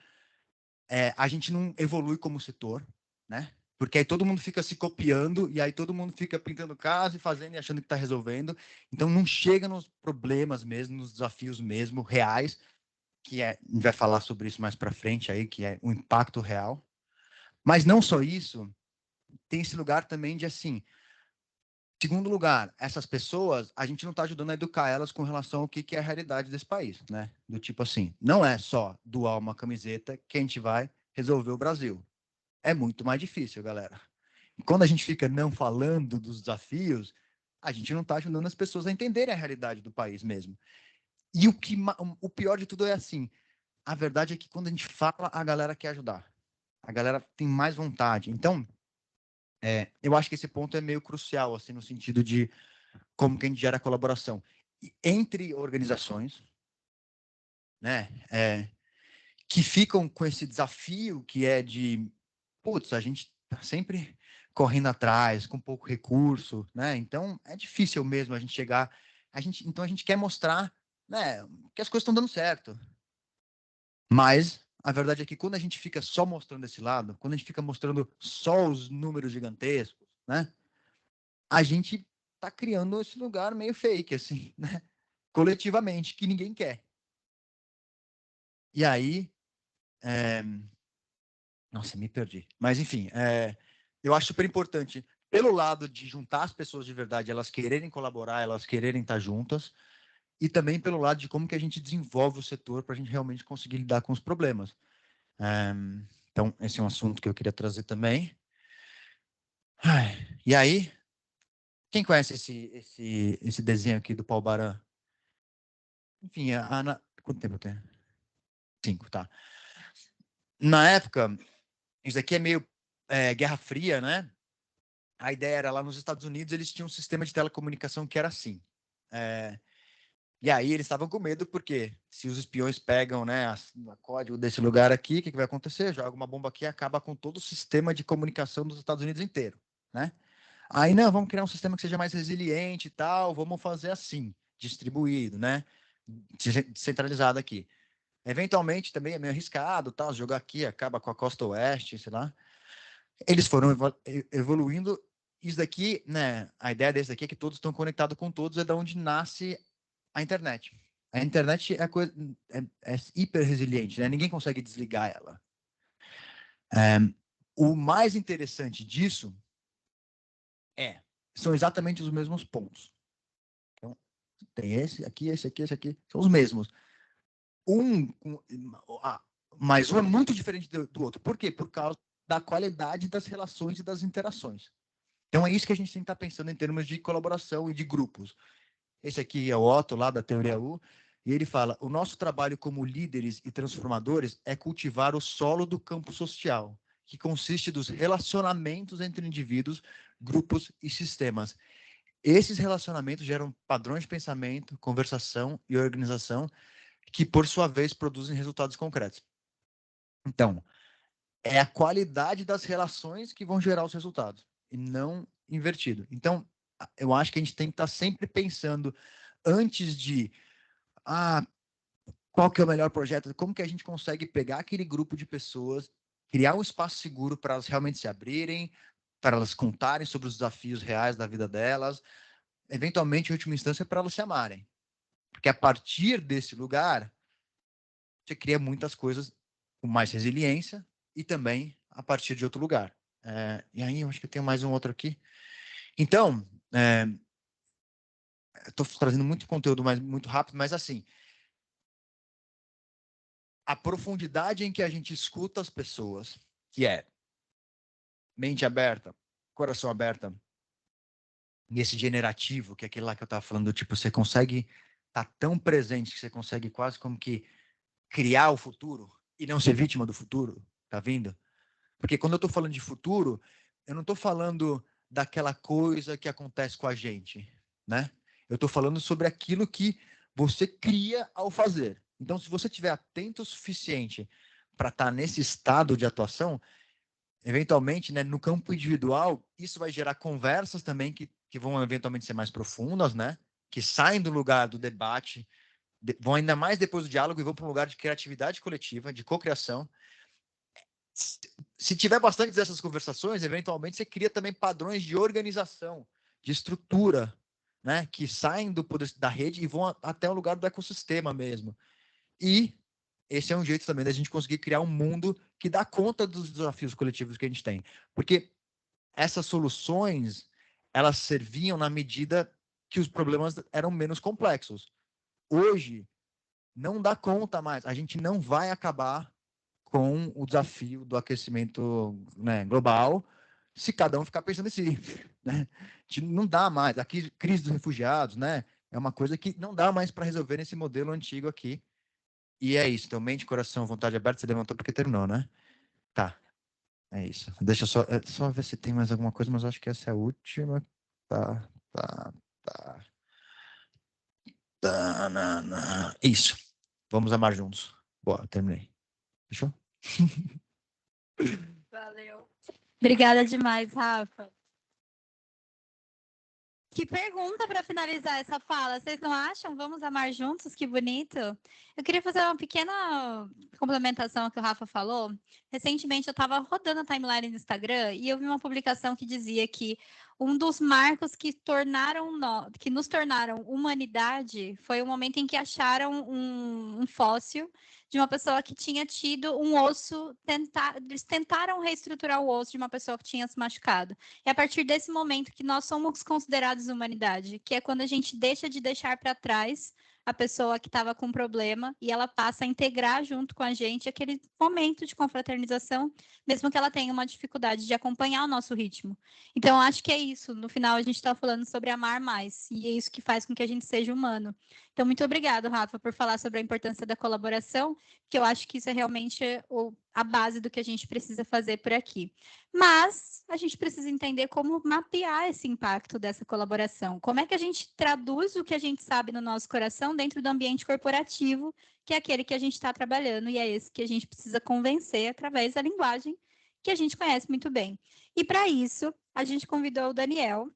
a gente não evolui como setor, né? Porque aí todo mundo fica se copiando e aí todo mundo fica pintando casa e fazendo e achando que está resolvendo. Então não chega nos problemas mesmo, nos desafios mesmo reais, que a gente vai falar sobre isso mais para frente aí, que é o impacto real. Mas não só isso, tem esse lugar também de assim, segundo lugar, essas pessoas, a gente não está ajudando a educar elas com relação ao que é a realidade desse país, né? Do tipo assim, não é só doar uma camiseta que a gente vai resolver o Brasil. É muito mais difícil, galera. E quando a gente fica não falando dos desafios, a gente não está ajudando as pessoas a entenderem a realidade do país mesmo. E o pior de tudo é assim, a verdade é que quando a gente fala, a galera quer ajudar. A galera tem mais vontade. Então, eu acho que esse ponto é meio crucial, assim, no sentido de como que a gente gera colaboração entre organizações, né, que ficam com esse desafio que é de, putz, a gente tá sempre correndo atrás, com pouco recurso, né? Então é difícil mesmo a gente chegar, então a gente quer mostrar, né, que as coisas estão dando certo. Mas a verdade é que quando a gente fica só mostrando esse lado, quando a gente fica mostrando só os números gigantescos, né, a gente tá criando esse lugar meio fake, assim, né? Coletivamente, que ninguém quer. E aí, nossa, me perdi. Mas, enfim, eu acho super importante, pelo lado de juntar as pessoas de verdade, elas quererem colaborar, elas quererem estar juntas, e também pelo lado de como que a gente desenvolve o setor para a gente realmente conseguir lidar com os problemas. Então, esse é um assunto que eu queria trazer também. E aí, quem conhece esse desenho aqui do Paul Baran? Enfim, a Ana... Quanto tempo eu tenho? 5, tá. Na época, isso aqui é meio Guerra Fria, né? A ideia era, lá nos Estados Unidos, eles tinham um sistema de telecomunicação que era assim. E aí eles estavam com medo, porque se os espiões pegam, né, o código desse lugar aqui, o que vai acontecer? Joga uma bomba aqui e acaba com todo o sistema de comunicação dos Estados Unidos inteiro, né? Aí, não, vamos criar um sistema que seja mais resiliente e tal, vamos fazer assim, distribuído, né? Centralizado aqui. Eventualmente também é meio arriscado, tal, jogar aqui acaba com a costa oeste, sei lá. Eles foram evoluindo. Isso daqui, né? A ideia desse daqui é que todos estão conectados com todos, é da onde nasce a internet. A internet é hiper resiliente, né? Ninguém consegue desligar ela. O mais interessante disso são exatamente os mesmos pontos. Então, tem esse aqui, esse aqui, esse aqui, são os mesmos. Mas um é muito diferente do outro. Por quê? Por causa da qualidade das relações e das interações. Então é isso que a gente tem que estar pensando em termos de colaboração e de grupos. Esse aqui é o Otto, lá da Teoria U, e ele fala: o nosso trabalho como líderes e transformadores é cultivar o solo do campo social, que consiste dos relacionamentos entre indivíduos, grupos e sistemas. Esses relacionamentos geram padrões de pensamento, conversação e organização, que, por sua vez, produzem resultados concretos. Então, é a qualidade das relações que vão gerar os resultados, e não invertido. Então, eu acho que a gente tem que estar sempre pensando, antes de qual que é o melhor projeto, como que a gente consegue pegar aquele grupo de pessoas, criar um espaço seguro para elas realmente se abrirem, para elas contarem sobre os desafios reais da vida delas, eventualmente, em última instância, para elas se amarem. Porque a partir desse lugar, você cria muitas coisas com mais resiliência e também a partir de outro lugar. E aí, eu acho que eu tenho mais um outro aqui. Então, estou trazendo muito conteúdo muito rápido, mas assim, a profundidade em que a gente escuta as pessoas, que é mente aberta, coração aberto, e esse generativo, que é aquele lá que eu estava falando, tipo, você consegue estar tão presente que você consegue quase como que criar o futuro e não ser vítima do futuro, tá vindo? Porque quando eu estou falando de futuro, eu não estou falando daquela coisa que acontece com a gente, né? Eu estou falando sobre aquilo que você cria ao fazer. Então, se você estiver atento o suficiente para estar nesse estado de atuação, eventualmente, né, no campo individual, isso vai gerar conversas também que vão eventualmente ser mais profundas, né? Que saem do lugar do debate, vão ainda mais depois do diálogo e vão para um lugar de criatividade coletiva, de cocriação. Se tiver bastante dessas conversações, eventualmente você cria também padrões de organização, de estrutura, né, que saem do poder da rede e vão até o lugar do ecossistema mesmo. E esse é um jeito também da gente conseguir criar um mundo que dá conta dos desafios coletivos que a gente tem. Porque essas soluções, elas serviam na medida que os problemas eram menos complexos. Hoje, não dá conta mais. A gente não vai acabar com o desafio do aquecimento, né, global se cada um ficar pensando em si. Né? Não dá mais. Aqui, crise dos refugiados, né? É uma coisa que não dá mais para resolver nesse modelo antigo aqui. E é isso. Então, mente, coração, vontade aberta, você levantou porque terminou, né? Tá. É isso. Deixa eu só ver se tem mais alguma coisa, mas acho que essa é a última. Tá. Isso. Vamos amar juntos. Boa, terminei. Fechou? Valeu. Obrigada demais, Rafa. Que pergunta para finalizar essa fala. Vocês não acham? Vamos amar juntos? Que bonito. Eu queria fazer uma pequena complementação ao que o Rafa falou. Recentemente eu estava rodando a timeline no Instagram e eu vi uma publicação que dizia que um dos marcos que nos tornaram humanidade foi o momento em que acharam um fóssil de uma pessoa que tinha tido um osso. Eles tentaram reestruturar o osso de uma pessoa que tinha se machucado. É a partir desse momento que nós somos considerados humanidade, que é quando a gente deixa de deixar para trás a pessoa que estava com problema e ela passa a integrar junto com a gente aquele momento de confraternização, mesmo que ela tenha uma dificuldade de acompanhar o nosso ritmo. Então, acho que é isso. No final, a gente está falando sobre amar mais, e é isso que faz com que a gente seja humano. Então, muito obrigado, Rafa, por falar sobre a importância da colaboração, que eu acho que isso é realmente a base do que a gente precisa fazer por aqui. Mas a gente precisa entender como mapear esse impacto dessa colaboração. Como é que a gente traduz o que a gente sabe no nosso coração dentro do ambiente corporativo, que é aquele que a gente está trabalhando, e é esse que a gente precisa convencer através da linguagem que a gente conhece muito bem. E para isso, a gente convidou o Daniel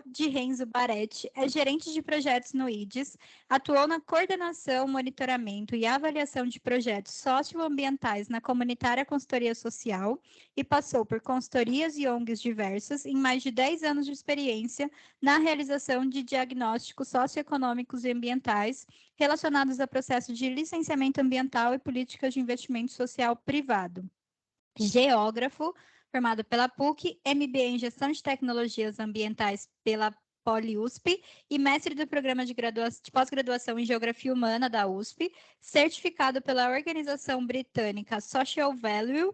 de Renzo Baretti, é gerente de projetos no IDES, atuou na coordenação, monitoramento e avaliação de projetos socioambientais na Comunitária Consultoria Social e passou por consultorias e ONGs diversas em mais de 10 anos de experiência na realização de diagnósticos socioeconômicos e ambientais relacionados a processos de licenciamento ambiental e políticas de investimento social privado. Geógrafo, formado pela PUC, MBA em Gestão de Tecnologias Ambientais pela PoliUSP e mestre do programa de pós-graduação em Geografia Humana da USP, certificado pela organização britânica Social Value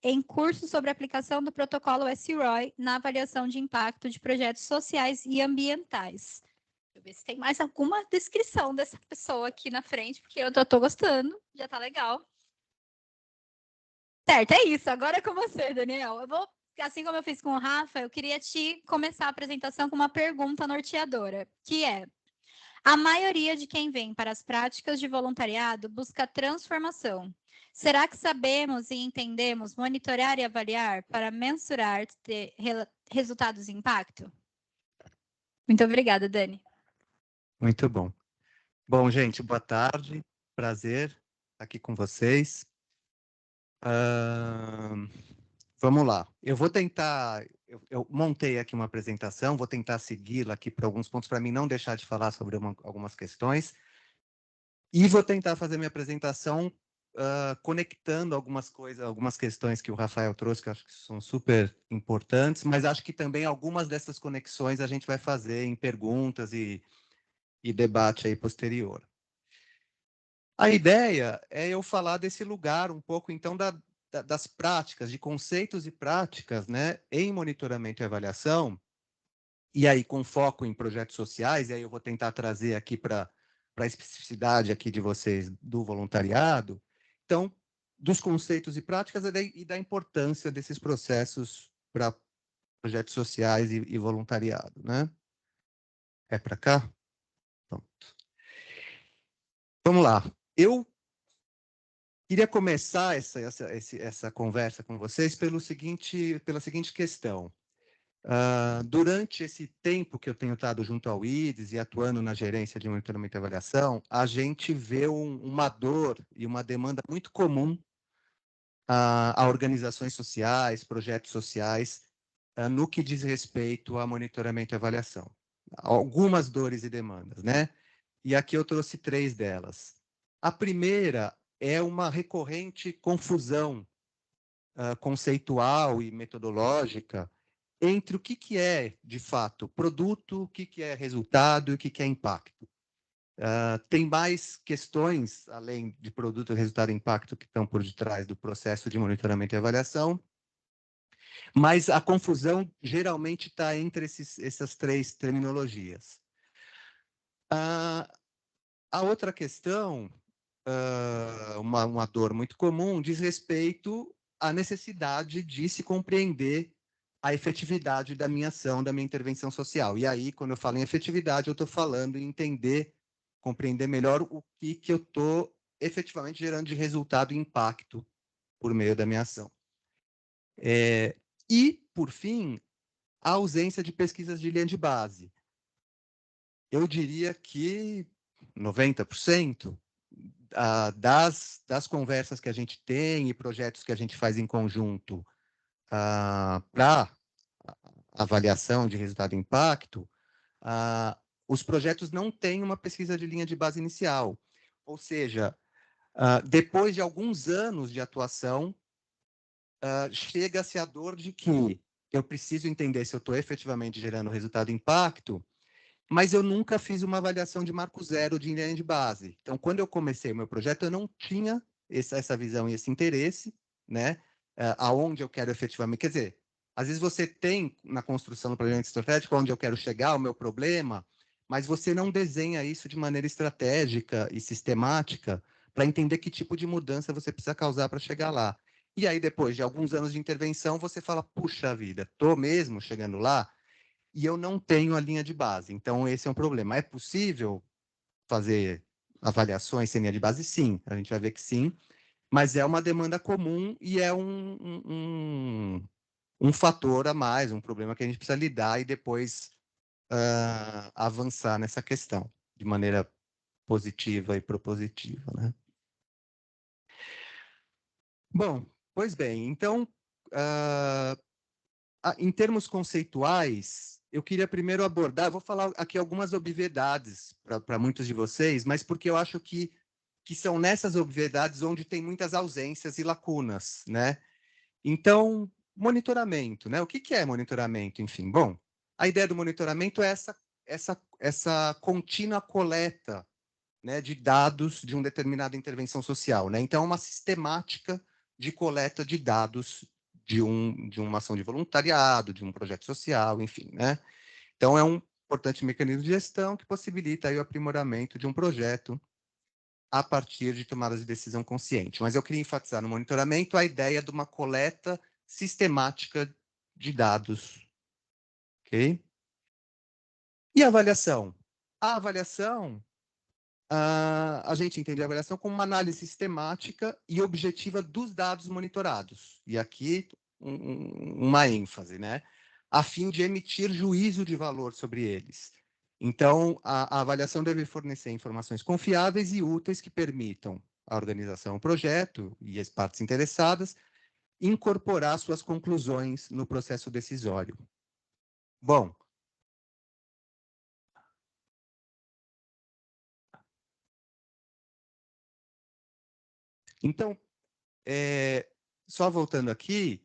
em curso sobre a aplicação do protocolo SROI na avaliação de impacto de projetos sociais e ambientais. Deixa eu ver se tem mais alguma descrição dessa pessoa aqui na frente, porque eu estou gostando, já está legal. Certo, é isso. Agora é com você, Daniel. Eu vou, assim como eu fiz com o Rafa, eu queria começar a apresentação com uma pergunta norteadora, que é: a maioria de quem vem para as práticas de voluntariado busca transformação. Será que sabemos e entendemos monitorar e avaliar para mensurar resultados de impacto? Muito obrigada, Dani. Muito bom. Bom, gente, boa tarde. prazer estar aqui com vocês. Vamos lá. Eu vou tentar... Eu montei aqui uma apresentação, vou tentar segui-la aqui para alguns pontos, para mim não deixar de falar sobre algumas questões. E vou tentar fazer minha apresentação conectando algumas coisas, algumas questões que o Rafael trouxe, que eu acho que são super importantes, mas acho que também algumas dessas conexões a gente vai fazer em perguntas e debate aí posterior. A ideia é eu falar desse lugar um pouco, então, das práticas, de conceitos e práticas, né, em monitoramento e avaliação, e aí com foco em projetos sociais, e aí eu vou tentar trazer aqui para a especificidade aqui de vocês do voluntariado, então, dos conceitos e práticas e da importância desses processos para projetos sociais e voluntariado, né? É para cá? Pronto. Vamos lá. Eu queria começar essa conversa com vocês pela seguinte questão. Durante esse tempo que eu tenho estado junto ao IDES e atuando na gerência de monitoramento e avaliação, a gente vê uma dor e uma demanda muito comum a organizações sociais, projetos sociais, no que diz respeito a monitoramento e avaliação. Algumas dores e demandas, né? E aqui eu trouxe 3 delas. A primeira é uma recorrente confusão conceitual e metodológica entre o que é, de fato, produto, o que é resultado e o que é impacto. Tem mais questões, além de produto, resultado e impacto, que estão por detrás do processo de monitoramento e avaliação, mas a confusão geralmente está entre essas 3 terminologias. A outra questão, uma dor muito comum, diz respeito à necessidade de se compreender a efetividade da minha ação, da minha intervenção social. E aí, quando eu falo em efetividade, eu estou falando em entender, compreender melhor o que eu estou efetivamente gerando de resultado e impacto por meio da minha ação. E, por fim, a ausência de pesquisas de linha de base. Eu diria que 90% das conversas que a gente tem e projetos que a gente faz em conjunto para avaliação de resultado e impacto, os projetos não têm uma pesquisa de linha de base inicial. Ou seja, depois de alguns anos de atuação, chega-se a dor de que eu preciso entender se eu estou efetivamente gerando resultado e impacto, mas eu nunca fiz uma avaliação de marco zero de linha de base. Então, quando eu comecei o meu projeto, eu não tinha essa visão e esse interesse, né? Aonde eu quero efetivamente... Quer dizer, às vezes você tem na construção do planejamento estratégico onde eu quero chegar, o meu problema, mas você não desenha isso de maneira estratégica e sistemática para entender que tipo de mudança você precisa causar para chegar lá. E aí, depois de alguns anos de intervenção, você fala, puxa vida, estou mesmo chegando lá? E eu não tenho a linha de base. Então, esse é um problema. É possível fazer avaliações sem linha de base? Sim, a gente vai ver que sim, mas é uma demanda comum e é um fator a mais, um problema que a gente precisa lidar e depois avançar nessa questão de maneira positiva e propositiva, né? Bom, pois bem, então, em termos conceituais, eu queria primeiro abordar, vou falar aqui algumas obviedades para muitos de vocês, mas porque eu acho que são nessas obviedades onde tem muitas ausências e lacunas, né? Então, monitoramento, né? O que é monitoramento? Enfim, bom, a ideia do monitoramento é essa contínua coleta, né, de dados de uma determinada intervenção social, né? Então, é uma sistemática de coleta de dados de uma ação de voluntariado, de um projeto social, enfim, né? Então, é um importante mecanismo de gestão que possibilita aí o aprimoramento de um projeto a partir de tomadas de decisão consciente. Mas eu queria enfatizar no monitoramento a ideia de uma coleta sistemática de dados, ok? E a avaliação? A avaliação, a gente entende a avaliação como uma análise sistemática e objetiva dos dados monitorados. E aqui, uma ênfase, né? A fim de emitir juízo de valor sobre eles. Então, a avaliação deve fornecer informações confiáveis e úteis que permitam à organização, o projeto e as partes interessadas incorporar suas conclusões no processo decisório. Bom, então, só voltando aqui,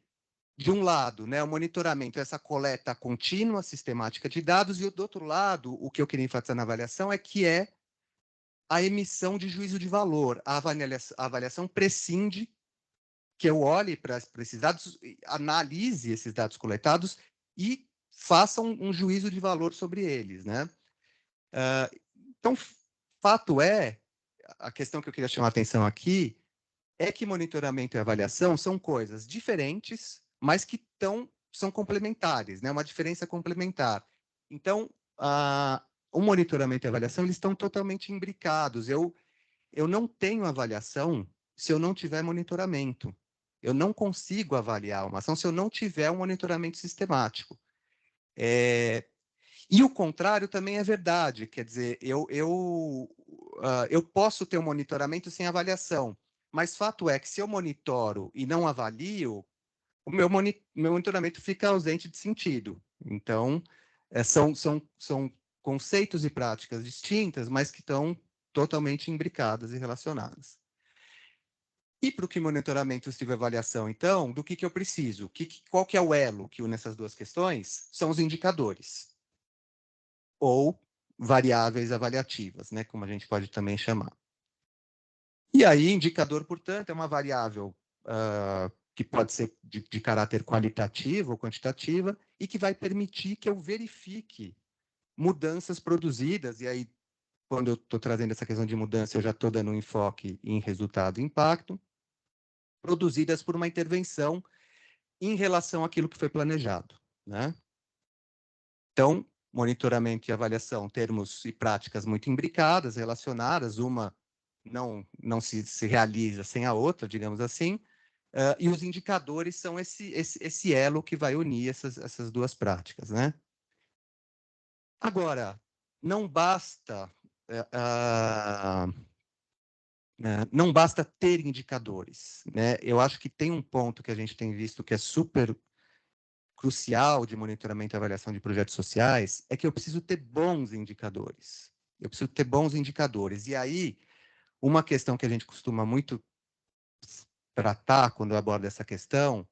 de um lado, né, o monitoramento, essa coleta contínua, sistemática de dados, e do outro lado, o que eu queria enfatizar na avaliação é que é a emissão de juízo de valor. A avaliação prescinde que eu olhe para esses dados, analise esses dados coletados e faça um juízo de valor sobre eles, né? Então, fato é, a questão que eu queria chamar a atenção aqui, é que monitoramento e avaliação são coisas diferentes, mas que são complementares, né? Uma diferença complementar. Então, o monitoramento e a avaliação, eles estão totalmente imbricados. Eu não tenho avaliação se eu não tiver monitoramento. Eu não consigo avaliar uma ação se eu não tiver um monitoramento sistemático. E o contrário também é verdade. Quer dizer, eu posso ter um monitoramento sem avaliação, mas fato é que se eu monitoro e não avalio, o meu monitoramento fica ausente de sentido. Então, são conceitos e práticas distintas, mas que estão totalmente imbricadas e relacionadas. E para o que monitoramento e avaliação, então, do que eu preciso? Qual que é o elo que une essas duas questões? São os indicadores. Ou variáveis avaliativas, né, como a gente pode também chamar. E aí, indicador, portanto, é uma variável que pode ser de caráter qualitativo ou quantitativa e que vai permitir que eu verifique mudanças produzidas, e aí, quando eu estou trazendo essa questão de mudança, eu já estou dando um enfoque em resultado e impacto, produzidas por uma intervenção em relação àquilo que foi planejado, né? Então, monitoramento e avaliação, termos e práticas muito imbricadas, relacionadas, uma não se realiza sem a outra, digamos assim, e os indicadores são esse elo que vai unir essas duas práticas, né? Agora, não basta não basta ter indicadores, né? Eu acho que tem um ponto que a gente tem visto que é super crucial de monitoramento e avaliação de projetos sociais, é que eu preciso ter bons indicadores. Eu preciso ter bons indicadores. E aí, uma questão que a gente costuma muito tratar quando aborda essa questão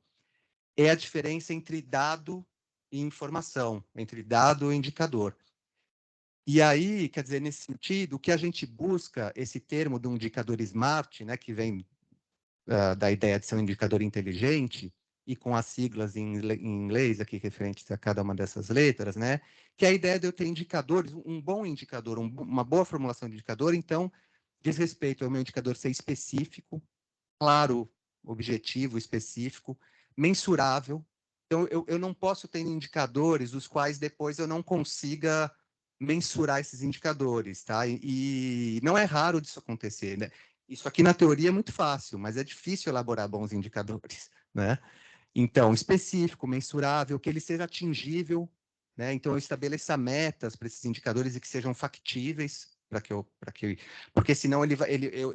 é a diferença entre dado e informação, entre dado e indicador. E aí, quer dizer, nesse sentido, o que a gente busca, esse termo do indicador SMART, né, que vem da ideia de ser um indicador inteligente, e com as siglas em inglês aqui referentes a cada uma dessas letras, né, que é a ideia de eu ter indicadores, um bom indicador, uma boa formulação de indicador, então, diz respeito ao meu indicador ser específico, claro, objetivo, específico, mensurável. Então, eu não posso ter indicadores os quais depois eu não consiga mensurar esses indicadores, tá? E não é raro disso acontecer, né? Isso aqui na teoria é muito fácil, mas é difícil elaborar bons indicadores, né? Então, específico, mensurável, que ele seja atingível, né? Então, eu estabeleça metas para esses indicadores e que sejam factíveis, porque senão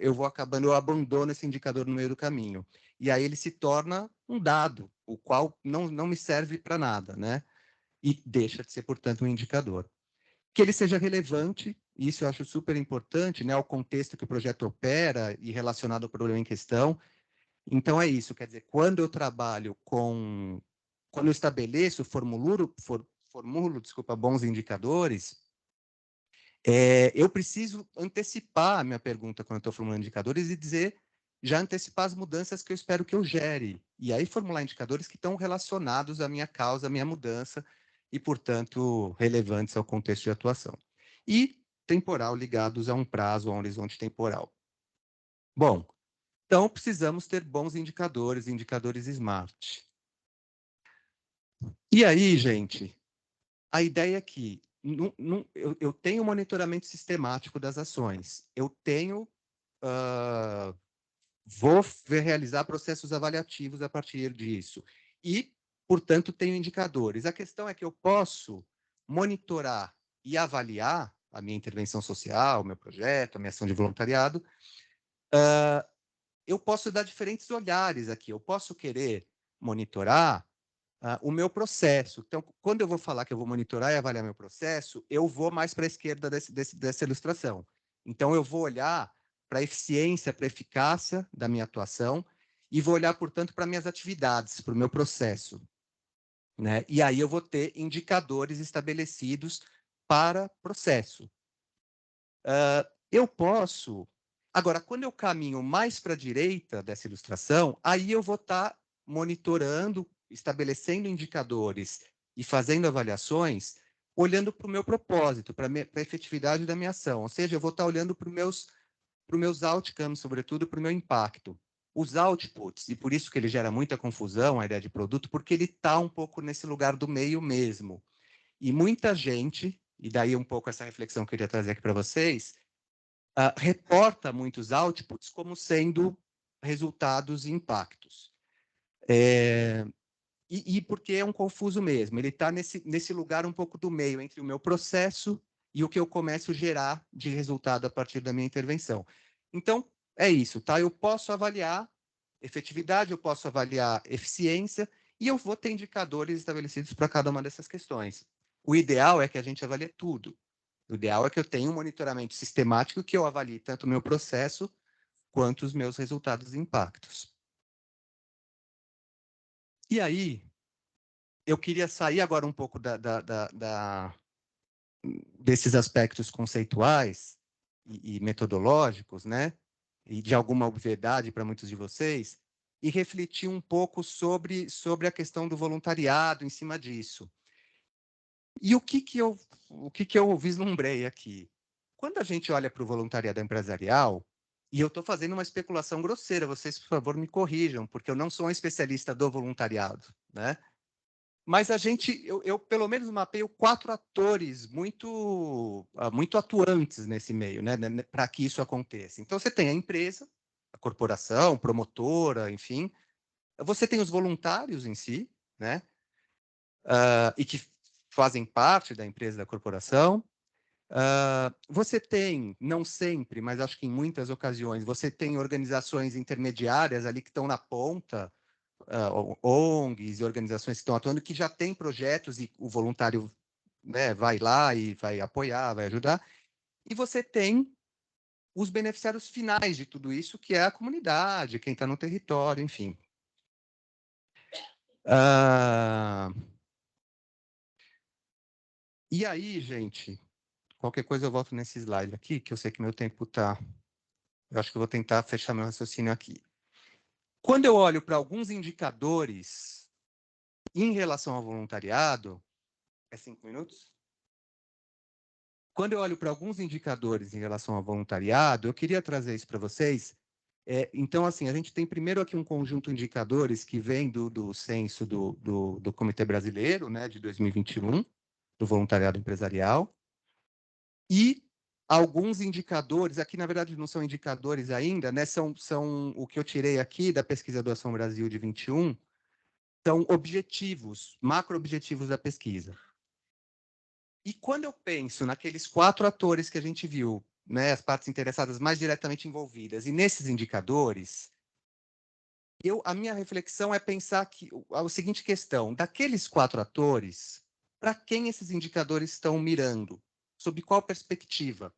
eu vou acabando, eu abandono esse indicador no meio do caminho. E aí ele se torna um dado, o qual não me serve para nada, né? E deixa de ser, portanto, um indicador. Que ele seja relevante, isso eu acho super importante, né? Ao contexto que o projeto opera e relacionado ao problema em questão. Então, é isso, quer dizer, quando eu trabalho quando eu estabeleço, formulo, bons indicadores, eu preciso antecipar a minha pergunta quando eu estou formulando indicadores e já antecipar as mudanças que eu espero que eu gere. E aí formular indicadores que estão relacionados à minha causa, à minha mudança, e, portanto, relevantes ao contexto de atuação. E temporal, ligados a um prazo, a um horizonte temporal. Bom, então precisamos ter bons indicadores SMART. E aí, gente, a ideia é que eu tenho monitoramento sistemático das ações, vou realizar processos avaliativos a partir disso e, portanto, tenho indicadores. A questão é que eu posso monitorar e avaliar a minha intervenção social, o meu projeto, a minha ação de voluntariado, eu posso dar diferentes olhares aqui. Eu posso querer monitorar o meu processo. Então, quando eu vou falar que eu vou monitorar e avaliar meu processo, eu vou mais para a esquerda dessa ilustração. Então, eu vou olhar para a eficiência, para a eficácia da minha atuação e vou olhar, portanto, para minhas atividades, para o meu processo, né? E aí eu vou ter indicadores estabelecidos para processo. Eu posso... Agora, quando eu caminho mais para a direita dessa ilustração, aí eu vou estar monitorando, estabelecendo indicadores e fazendo avaliações, olhando para o meu propósito, para a efetividade da minha ação. Ou seja, eu vou estar olhando para os meus outcomes, sobretudo para o meu impacto. Os outputs, e por isso que ele gera muita confusão, a ideia de produto, porque ele está um pouco nesse lugar do meio mesmo. E muita gente, e daí um pouco essa reflexão que eu queria trazer aqui para vocês, reporta muitos outputs como sendo resultados e impactos. E porque é um confuso mesmo, ele está nesse lugar um pouco do meio, entre o meu processo e o que eu começo a gerar de resultado a partir da minha intervenção. Então, é isso, tá? Eu posso avaliar efetividade, eu posso avaliar eficiência, e eu vou ter indicadores estabelecidos para cada uma dessas questões. O ideal é que a gente avalie tudo. O ideal é que eu tenha um monitoramento sistemático que eu avalie tanto o meu processo quanto os meus resultados e impactos. E aí, eu queria sair agora um pouco desses aspectos conceituais e metodológicos, né? E de alguma obviedade para muitos de vocês, e refletir um pouco sobre a questão do voluntariado em cima disso. E o que eu vislumbrei aqui? Quando a gente olha para o voluntariado empresarial, e eu estou fazendo uma especulação grosseira, vocês, por favor, me corrijam, porque eu não sou um especialista do voluntariado, né? Mas eu pelo menos mapeio 4 atores muito atuantes nesse meio, né, para que isso aconteça. Então, você tem a empresa, a corporação, promotora, enfim. Você tem os voluntários em si, né, e que fazem parte da empresa, da corporação. Você tem, não sempre, mas acho que em muitas ocasiões, você tem organizações intermediárias ali que estão na ponta, ONGs e organizações que estão atuando, que já têm projetos e o voluntário, né, vai lá e vai apoiar, vai ajudar. E você tem os beneficiários finais de tudo isso, que é a comunidade, quem está no território, enfim. E aí, gente, qualquer coisa eu volto nesse slide aqui, que eu sei que meu tempo está... Eu acho que eu vou tentar fechar meu raciocínio aqui. Quando eu olho para alguns indicadores em relação ao voluntariado... É 5 minutos? Quando eu olho para alguns indicadores em relação ao voluntariado, eu queria trazer isso para vocês. Então, assim, a gente tem primeiro aqui um conjunto de indicadores que vem do censo do Comitê Brasileiro, né, de 2021, do voluntariado empresarial. E alguns indicadores, aqui na verdade não são indicadores ainda, né, são o que eu tirei aqui da pesquisa do Ação Brasil de 21, são objetivos, macro-objetivos da pesquisa. E quando eu penso naqueles 4 atores que a gente viu, né, as partes interessadas mais diretamente envolvidas, e nesses indicadores, a minha reflexão é pensar que a seguinte questão: daqueles 4 atores, para quem esses indicadores estão mirando? Sob qual perspectiva?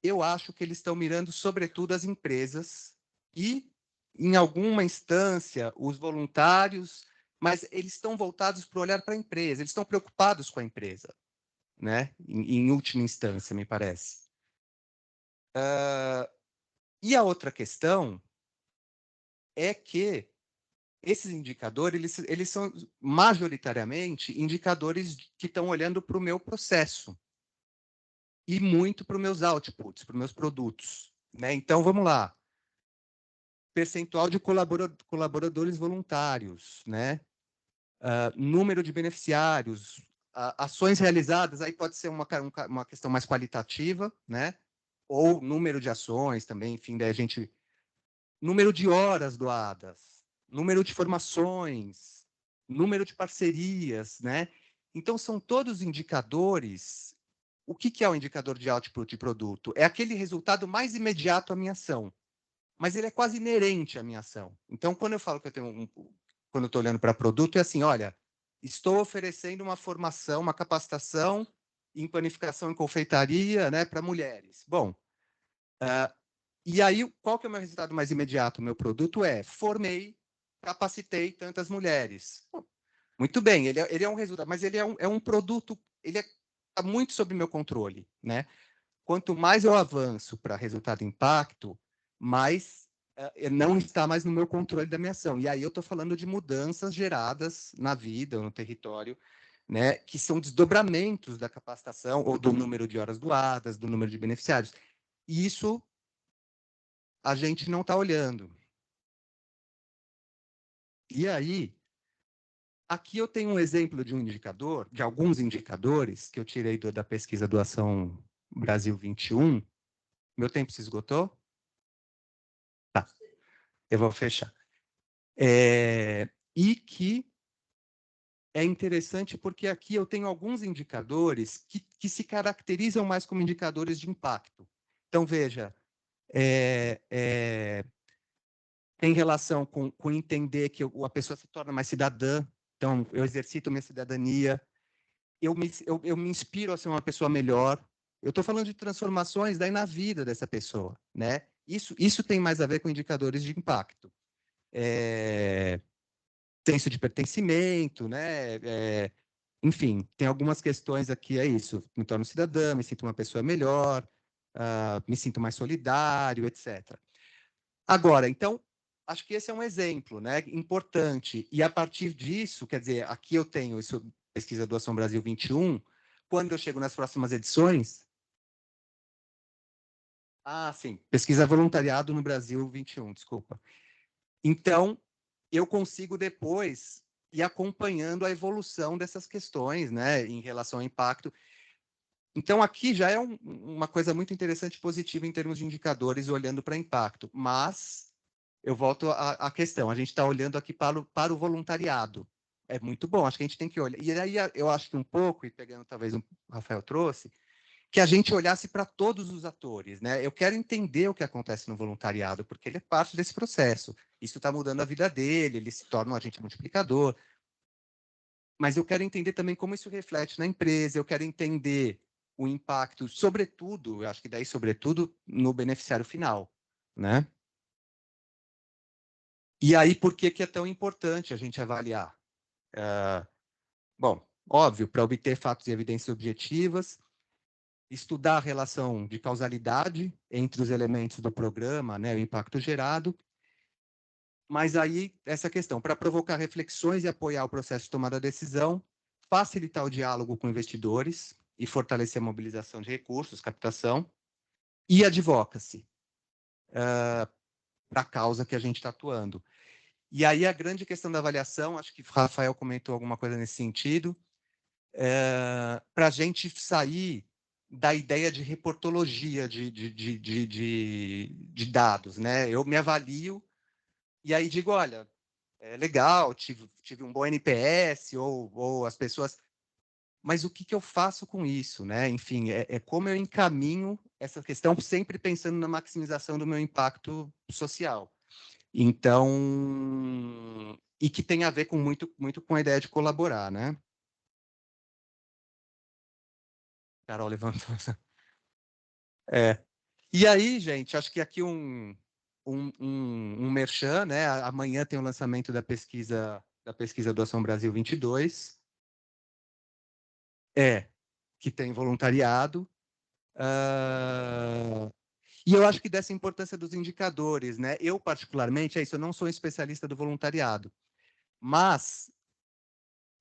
Eu acho que eles estão mirando, sobretudo, as empresas e, em alguma instância, os voluntários, mas eles estão voltados para olhar para a empresa, eles estão preocupados com a empresa, né? Em última instância, me parece. E a outra questão é que esses indicadores, eles são majoritariamente indicadores que estão olhando para o meu processo e muito para os meus outputs, para os meus produtos, né? Então, vamos lá. Percentual de colaboradores voluntários, né? Número de beneficiários, ações realizadas, aí pode ser uma questão mais qualitativa, né? Ou número de ações também, enfim, daí a gente... Número de horas doadas, número de formações, número de parcerias, né? Então, são todos indicadores. O que é o indicador de output de produto? É aquele resultado mais imediato à minha ação, mas ele é quase inerente à minha ação. Então, quando eu falo que eu tenho quando eu estou olhando para produto, é assim, olha, estou oferecendo uma formação, uma capacitação em panificação e confeitaria, né, para mulheres. Bom, e aí, qual que é o meu resultado mais imediato? O meu produto formei, capacitei tantas mulheres. Bom, muito bem, ele é um resultado, mas ele é um produto, ele está muito sob meu controle, né? Quanto mais eu avanço para resultado e impacto, mais não está mais no meu controle da minha ação. E aí eu estou falando de mudanças geradas na vida, no território, né, que são desdobramentos da capacitação ou do número de horas doadas, do número de beneficiários. E isso a gente não está olhando. E aí, aqui eu tenho um exemplo de um indicador, de alguns indicadores que eu tirei da pesquisa Doação Brasil 21. Meu tempo se esgotou? Tá, eu vou fechar. E que é interessante porque aqui eu tenho alguns indicadores que se caracterizam mais como indicadores de impacto. Então, veja, tem relação com entender que a pessoa se torna mais cidadã, então eu exercito minha cidadania, eu me inspiro a ser uma pessoa melhor. Eu estou falando de transformações daí na vida dessa pessoa, né? Isso tem mais a ver com indicadores de impacto. Senso de pertencimento, né? Enfim, tem algumas questões aqui, é isso. Me torno cidadã, me sinto uma pessoa melhor, me sinto mais solidário, etc. Agora, então, acho que esse é um exemplo, né? Importante. E a partir disso, quer dizer, aqui eu tenho isso, pesquisa Doação Brasil 21. Quando eu chego nas próximas edições... sim, pesquisa voluntariado no Brasil 21, desculpa. Então, eu consigo depois ir acompanhando a evolução dessas questões, né, em relação ao impacto. Então, aqui já é uma coisa muito interessante e positiva em termos de indicadores, olhando para impacto. Mas, eu volto à questão, a gente está olhando aqui para o voluntariado. É muito bom, acho que a gente tem que olhar. E aí, eu acho que um pouco, e pegando talvez o Rafael trouxe, que a gente olhasse para todos os atores, né? Eu quero entender o que acontece no voluntariado, porque ele é parte desse processo. Isso está mudando a vida dele, ele se torna um agente multiplicador. Mas eu quero entender também como isso reflete na empresa, eu quero entender o impacto, sobretudo, eu acho que daí, sobretudo, no beneficiário final, né? E aí, por que é tão importante a gente avaliar? Bom, óbvio, para obter fatos e evidências objetivas, estudar a relação de causalidade entre os elementos do programa, né, o impacto gerado, mas aí essa questão, para provocar reflexões e apoiar o processo de tomada de decisão, facilitar o diálogo com investidores e fortalecer a mobilização de recursos, captação, e advocacy para a causa que a gente está atuando. E aí a grande questão da avaliação, acho que o Rafael comentou alguma coisa nesse sentido, para a gente sair da ideia de reportologia de dados, né? Eu me avalio e aí digo, olha, é legal, tive um bom NPS ou as pessoas, mas o que eu faço com isso, né? Enfim, é como eu encaminho essa questão sempre pensando na maximização do meu impacto social. Então, e que tem a ver com muito com a ideia de colaborar, né? Carol levantou. E aí, gente, acho que aqui um merchan, né? Amanhã tem o lançamento da pesquisa Doação Brasil 22. Que tem voluntariado. E eu acho que dessa importância dos indicadores, né? Eu, particularmente, eu não sou um especialista do voluntariado, mas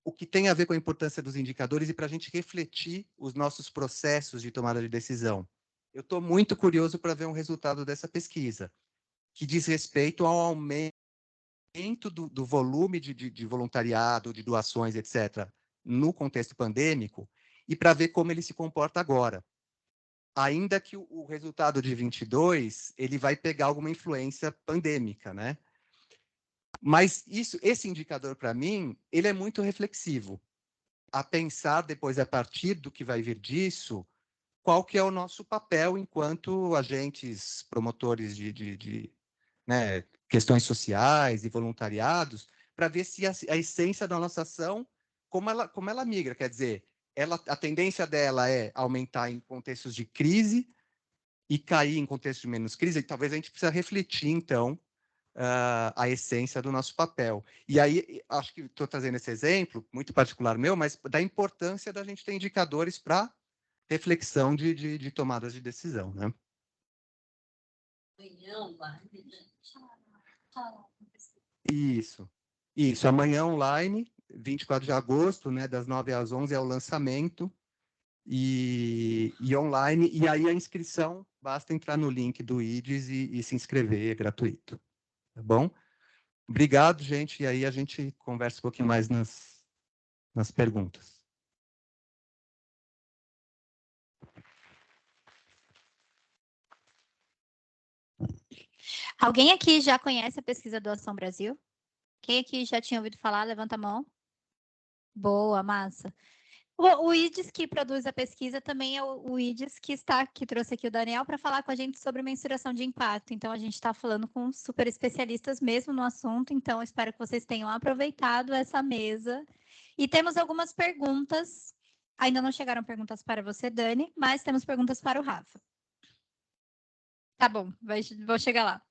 o que tem a ver com a importância dos indicadores e para a gente refletir os nossos processos de tomada de decisão. Eu estou muito curioso para ver um resultado dessa pesquisa, que diz respeito ao aumento do volume de voluntariado, de doações, etc., no contexto pandêmico, e para ver como ele se comporta agora. Ainda que o resultado de 22, ele vai pegar alguma influência pandêmica, né? Mas esse indicador, para mim, ele é muito reflexivo. a pensar depois, a partir do que vai vir disso, qual que é o nosso papel enquanto agentes promotores de né, questões sociais e voluntariados, para ver se a essência da nossa ação, como ela migra. Quer dizer, a tendência dela é aumentar em contextos de crise e cair em contextos de menos crise, e talvez a gente precisa refletir, então, a essência do nosso papel. E aí, acho que estou trazendo esse exemplo, muito particular meu, mas da importância da gente ter indicadores para reflexão de tomadas de decisão, né? Isso. Amanhã online, 24 de agosto, né, das 9 às 11 é o lançamento e online. E aí a inscrição, basta entrar no link do IDES e se inscrever, é gratuito. Tá bom? Obrigado, gente. E aí a gente conversa um pouquinho mais nas perguntas. Alguém aqui já conhece a pesquisa Doação Brasil? Quem aqui já tinha ouvido falar? Levanta a mão. Boa, massa. O IDES que produz a pesquisa também é o IDES que trouxe aqui o Daniel para falar com a gente sobre mensuração de impacto. Então, a gente está falando com super especialistas mesmo no assunto. Então, espero que vocês tenham aproveitado essa mesa. E temos algumas perguntas. Ainda não chegaram perguntas para você, Dani, mas temos perguntas para o Rafa. Tá bom, vou chegar lá.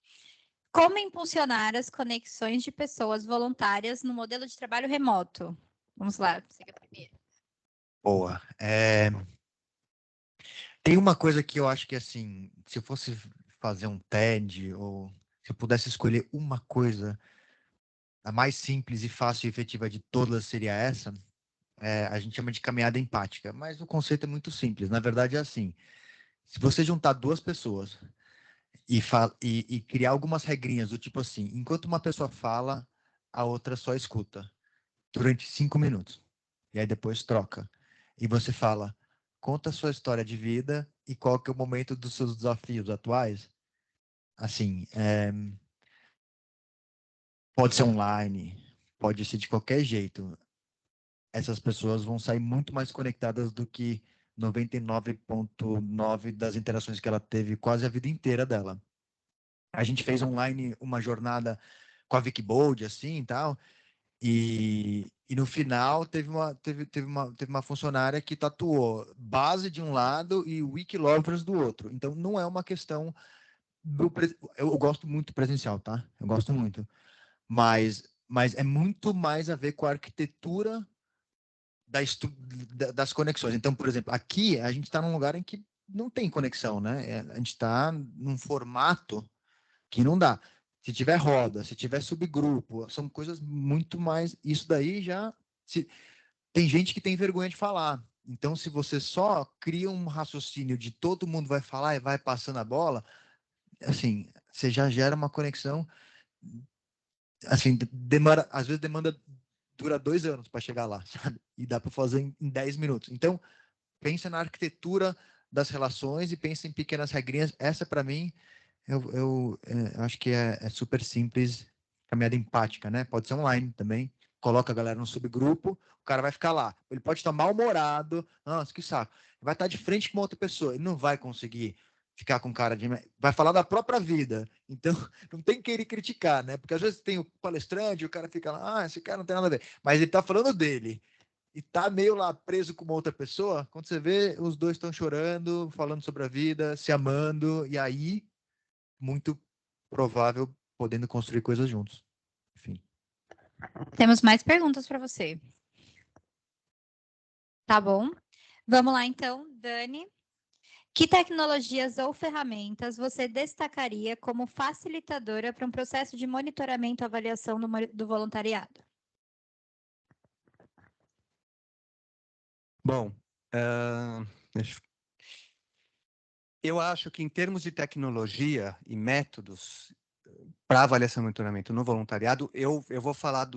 Como impulsionar as conexões de pessoas voluntárias no modelo de trabalho remoto? Vamos lá, você que é primeiro. Boa. Tem uma coisa que eu acho que, assim, se eu fosse fazer um TED, ou se eu pudesse escolher uma coisa, a mais simples e fácil e efetiva de todas seria essa, a gente chama de caminhada empática, mas o conceito é muito simples. Na verdade, é assim, se você juntar duas pessoas e criar algumas regrinhas do tipo assim, enquanto uma pessoa fala, a outra só escuta durante 5 minutos. E aí depois troca. E você fala, conta a sua história de vida e qual que é o momento dos seus desafios atuais. Assim, pode ser online, pode ser de qualquer jeito. Essas pessoas vão sair muito mais conectadas do que 99,9% das interações que ela teve quase a vida inteira dela. A gente fez online uma jornada com a Wikibold, assim, e tal, e no final teve uma funcionária que tatuou base de um lado e Wikilovers do outro. Então, não é uma questão eu gosto muito presencial, tá? Eu gosto muito. Mas é muito mais a ver com a arquitetura das conexões. Então, por exemplo, aqui a gente está num lugar em que não tem conexão, né? A gente está num formato que não dá. Se tiver roda, se tiver subgrupo, são coisas muito mais. Isso daí já. Tem gente que tem vergonha de falar. Então, se você só cria um raciocínio de todo mundo vai falar e vai passando a bola, assim, você já gera uma conexão. Assim, às vezes dura 2 anos para chegar lá, sabe? E dá para fazer em 10 minutos. Então, pensa na arquitetura das relações e pensa em pequenas regrinhas. Essa, para mim, eu acho que é super simples, caminhada empática, né? Pode ser online também. Coloca a galera no subgrupo, o cara vai ficar lá. Ele pode estar mal-humorado, nossa, que saco. Vai estar de frente com uma outra pessoa, ele não vai conseguir ficar com cara de... Vai falar da própria vida. Então, não tem que ele criticar, né? Porque às vezes tem o palestrante, o cara fica lá, esse cara não tem nada a ver. Mas ele está falando dele. E tá meio lá preso com uma outra pessoa, quando você vê, os dois estão chorando, falando sobre a vida, se amando, e aí muito provável podendo construir coisas juntos. Enfim. Temos mais perguntas para você. Tá bom? Vamos lá, então, Dani. Que tecnologias ou ferramentas você destacaria como facilitadora para um processo de monitoramento e avaliação do voluntariado? Bom, eu acho que em termos de tecnologia e métodos para avaliação e monitoramento no voluntariado, eu vou falar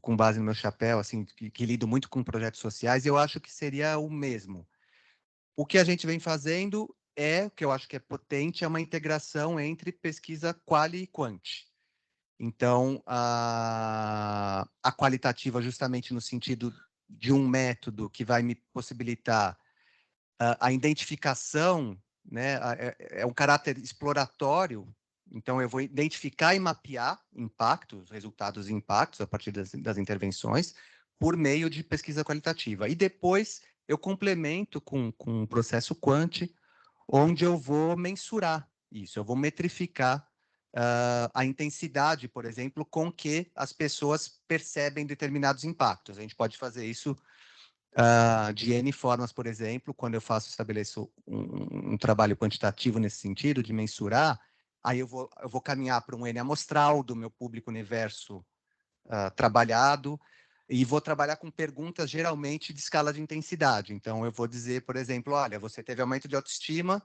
com base no meu chapéu, assim, que lido muito com projetos sociais, eu acho que seria o mesmo. O que a gente vem fazendo o que eu acho que é potente, é uma integração entre pesquisa quali e quant. Então, a qualitativa, justamente no sentido de um método que vai me possibilitar a identificação, né, é um caráter exploratório, então eu vou identificar e mapear impactos, resultados e impactos a partir das intervenções, por meio de pesquisa qualitativa. E depois eu complemento com um processo quant, onde eu vou mensurar isso, eu vou metrificar a intensidade, por exemplo, com que as pessoas percebem determinados impactos. A gente pode fazer isso de N formas, por exemplo, quando eu estabeleço um trabalho quantitativo nesse sentido, de mensurar, aí eu vou caminhar para um N amostral do meu público universo trabalhado, e vou trabalhar com perguntas geralmente de escala de intensidade. Então, eu vou dizer, por exemplo, olha, você teve aumento de autoestima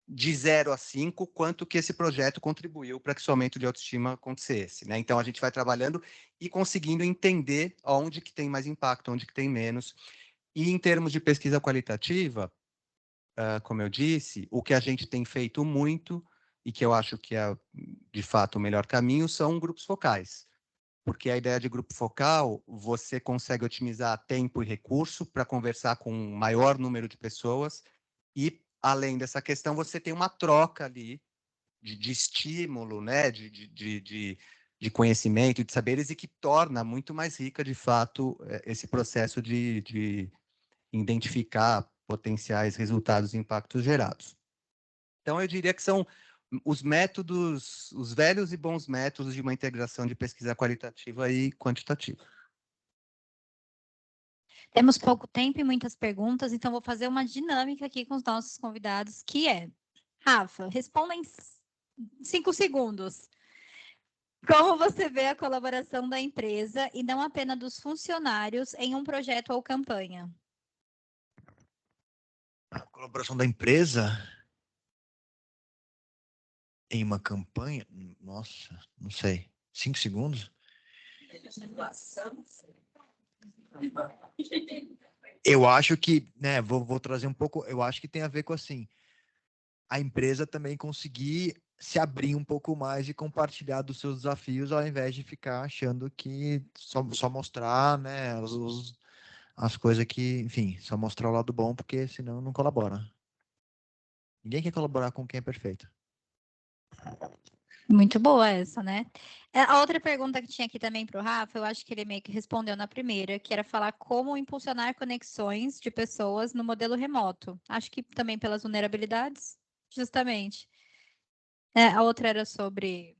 de 0 a 5, quanto que esse projeto contribuiu para que seu aumento de autoestima acontecesse, né? Então, a gente vai trabalhando e conseguindo entender onde que tem mais impacto, onde que tem menos. E em termos de pesquisa qualitativa, como eu disse, o que a gente tem feito muito, e que eu acho que é, de fato, o melhor caminho, são grupos focais. Porque a ideia de grupo focal, você consegue otimizar tempo e recurso para conversar com um maior número de pessoas e, além dessa questão, você tem uma troca ali de estímulo, né, de conhecimento, de saberes, e que torna muito mais rica, de fato, esse processo de identificar potenciais resultados e impactos gerados. Então, eu diria que são os métodos, os velhos e bons métodos de uma integração de pesquisa qualitativa e quantitativa. Temos pouco tempo e muitas perguntas, então vou fazer uma dinâmica aqui com os nossos convidados, que é, Rafa, responda em 5 segundos. Como você vê a colaboração da empresa e não apenas dos funcionários em um projeto ou campanha? A colaboração da empresa em uma campanha? Nossa, não sei. 5 segundos? Eu acho que, né, vou trazer um pouco, eu acho que tem a ver com assim, a empresa também conseguir se abrir um pouco mais e compartilhar dos seus desafios, ao invés de ficar achando que só mostrar, né, as coisas que, enfim, só mostrar o lado bom, porque senão não colabora. Ninguém quer colaborar com quem é perfeito. Muito boa essa, né? A outra pergunta que tinha aqui também para o Rafa, eu acho que ele meio que respondeu na primeira, que era falar como impulsionar conexões de pessoas no modelo remoto. Acho que também pelas vulnerabilidades, justamente. A outra era sobre...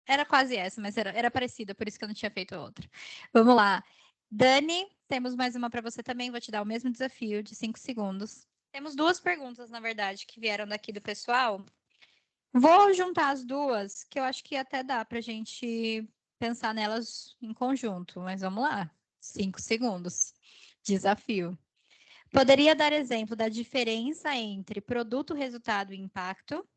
Era quase essa, mas era parecida, por isso que eu não tinha feito a outra. Vamos lá. Dani, temos mais uma para você também, vou te dar o mesmo desafio de 5 segundos. Temos 2 perguntas, na verdade, que vieram daqui do pessoal. Vou juntar as duas, que eu acho que até dá para a gente pensar nelas em conjunto, mas vamos lá. 5 segundos. Desafio. Poderia dar exemplo da diferença entre produto, resultado e impacto?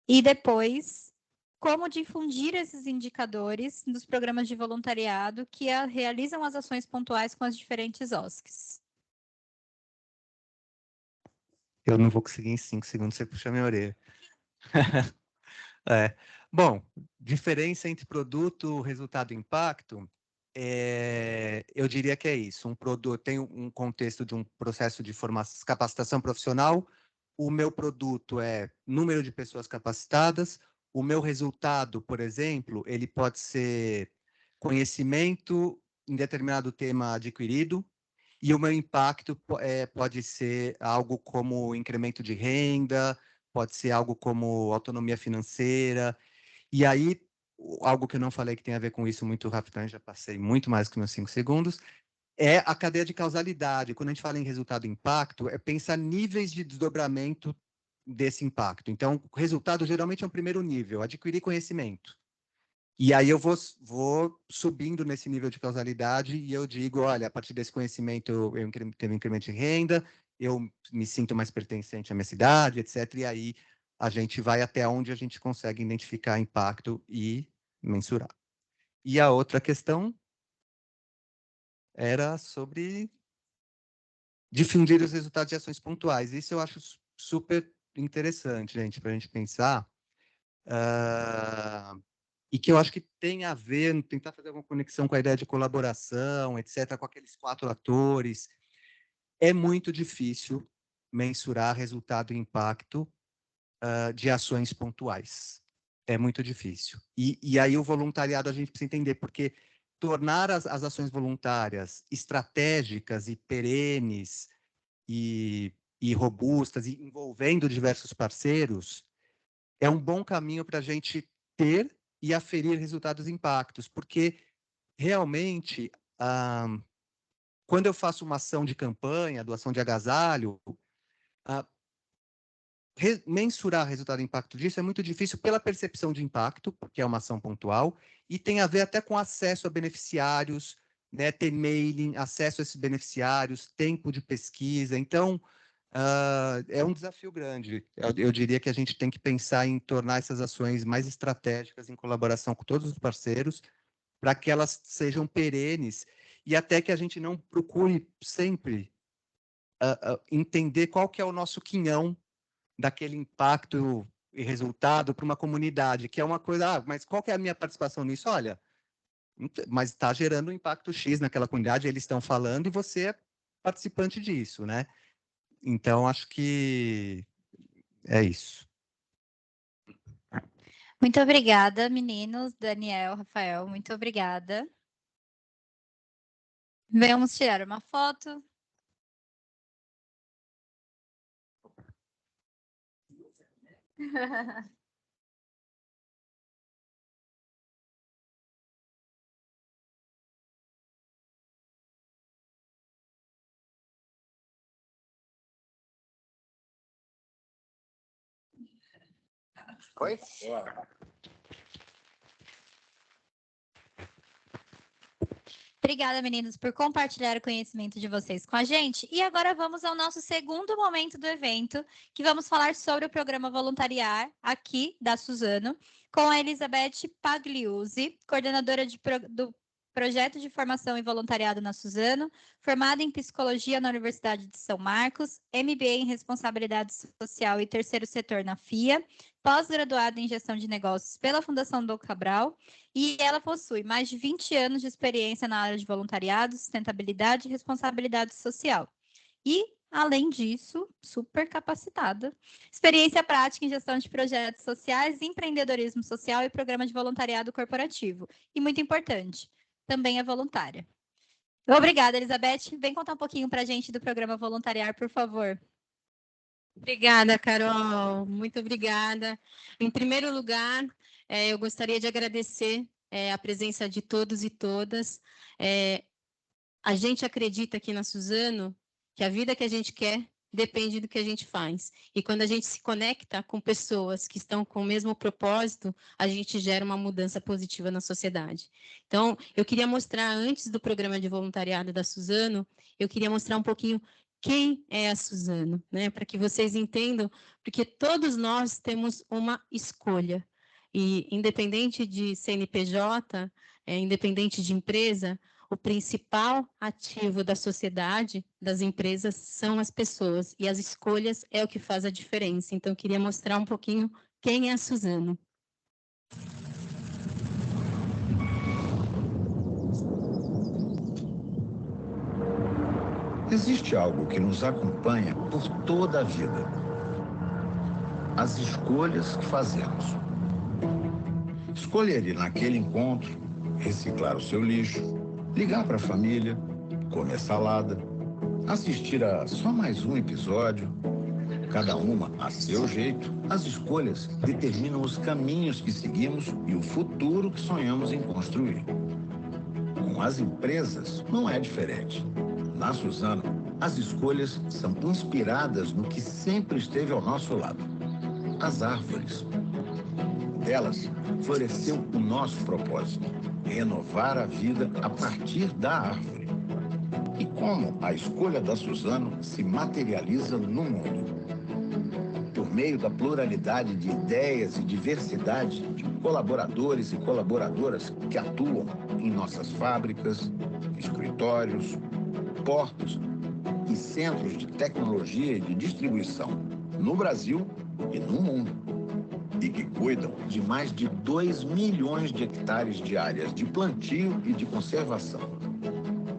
E depois, como difundir esses indicadores nos programas de voluntariado que realizam as ações pontuais com as diferentes OSCs? Eu não vou conseguir em 5 segundos, você puxa minha orelha. Bom, diferença entre produto, resultado e impacto, eu diria que é isso. Um produto tem um contexto de um processo de formação, capacitação profissional. O meu produto é número de pessoas capacitadas. O meu resultado, por exemplo, ele pode ser conhecimento em determinado tema adquirido. E o meu impacto pode ser algo como incremento de renda, pode ser algo como autonomia financeira. E aí, algo que eu não falei que tem a ver com isso muito rapidamente, já passei muito mais que meus 5 segundos, é a cadeia de causalidade. Quando a gente fala em resultado e impacto, é pensar níveis de desdobramento desse impacto. Então, o resultado geralmente é um primeiro nível, adquirir conhecimento. E aí eu vou subindo nesse nível de causalidade e eu digo, olha, a partir desse conhecimento eu tenho um incremento de renda, eu me sinto mais pertencente à minha cidade, etc. E aí a gente vai até onde a gente consegue identificar impacto e mensurar. E a outra questão era sobre difundir os resultados de ações pontuais. Isso eu acho super interessante, gente, para a gente pensar. e que eu acho que tem a ver, tentar fazer uma conexão com a ideia de colaboração, etc., com aqueles 4 atores. É muito difícil mensurar resultado e impacto de ações pontuais. É muito difícil. E aí o voluntariado a gente precisa entender, porque tornar as ações voluntárias estratégicas e perenes e robustas, e envolvendo diversos parceiros, é um bom caminho para a gente ter e aferir resultados e impactos, porque realmente, quando eu faço uma ação de campanha, doação de agasalho, mensurar resultado e impacto disso é muito difícil pela percepção de impacto, porque é uma ação pontual, e tem a ver até com acesso a beneficiários, né, ter mailing, acesso a esses beneficiários, tempo de pesquisa. Então, é um desafio grande. Eu diria que a gente tem que pensar em tornar essas ações mais estratégicas em colaboração com todos os parceiros, para que elas sejam perenes e até que a gente não procure sempre entender qual que é o nosso quinhão daquele impacto e resultado para uma comunidade, que é uma coisa, mas qual que é a minha participação nisso? Olha, mas está gerando um impacto X naquela comunidade, eles estão falando e você é participante disso, né? Então, acho que é isso. Muito obrigada, meninos. Daniel, Rafael, muito obrigada. Vamos tirar uma foto. Oi? Obrigada, meninos, por compartilhar o conhecimento de vocês com a gente. E agora vamos ao nosso segundo momento do evento, que vamos falar sobre o programa Voluntariar, aqui da Suzano, com a Elizabeth Pagliuzzi, coordenadora do Projeto de Formação e Voluntariado na Suzano, formada em Psicologia na Universidade de São Marcos, MBA em Responsabilidade Social e Terceiro Setor na FIA, pós-graduada em Gestão de Negócios pela Fundação Dom Cabral, e ela possui mais de 20 anos de experiência na área de voluntariado, sustentabilidade e responsabilidade social. E, além disso, super capacitada. Experiência prática em gestão de projetos sociais, empreendedorismo social e programa de voluntariado corporativo. E, muito importante, também é voluntária. Obrigada, Elizabeth. Vem contar um pouquinho para a gente do programa Voluntariar, por favor. Obrigada, Carol. Muito obrigada. Em primeiro lugar, eu gostaria de agradecer a presença de todos e todas. A gente acredita aqui na Suzano que a vida que a gente quer depende do que a gente faz. E quando a gente se conecta com pessoas que estão com o mesmo propósito, a gente gera uma mudança positiva na sociedade. Então, eu queria mostrar, antes do programa de voluntariado da Suzano, eu queria mostrar um pouquinho quem é a Suzano, né? Para que vocês entendam, porque todos nós temos uma escolha. E independente de CNPJ, independente de empresa, o principal ativo da sociedade, das empresas, são as pessoas. E as escolhas é o que faz a diferença. Então, eu queria mostrar um pouquinho quem é a Suzano. Existe algo que nos acompanha por toda a vida. As escolhas que fazemos. Escolher ir naquele encontro, reciclar o seu lixo, ligar para a família, comer salada, assistir a só mais um episódio. Cada uma a seu jeito, as escolhas determinam os caminhos que seguimos e o futuro que sonhamos em construir. Com as empresas, não é diferente. Na Suzano, as escolhas são inspiradas no que sempre esteve ao nosso lado: as árvores. Delas floresceu o nosso propósito: renovar a vida a partir da árvore. E como a escolha da Suzano se materializa no mundo? Por meio da pluralidade de ideias e diversidade de colaboradores e colaboradoras que atuam em nossas fábricas, escritórios, portos e centros de tecnologia e de distribuição no Brasil e no mundo. e que cuidam de mais de 2 milhões de hectares de áreas de plantio e de conservação.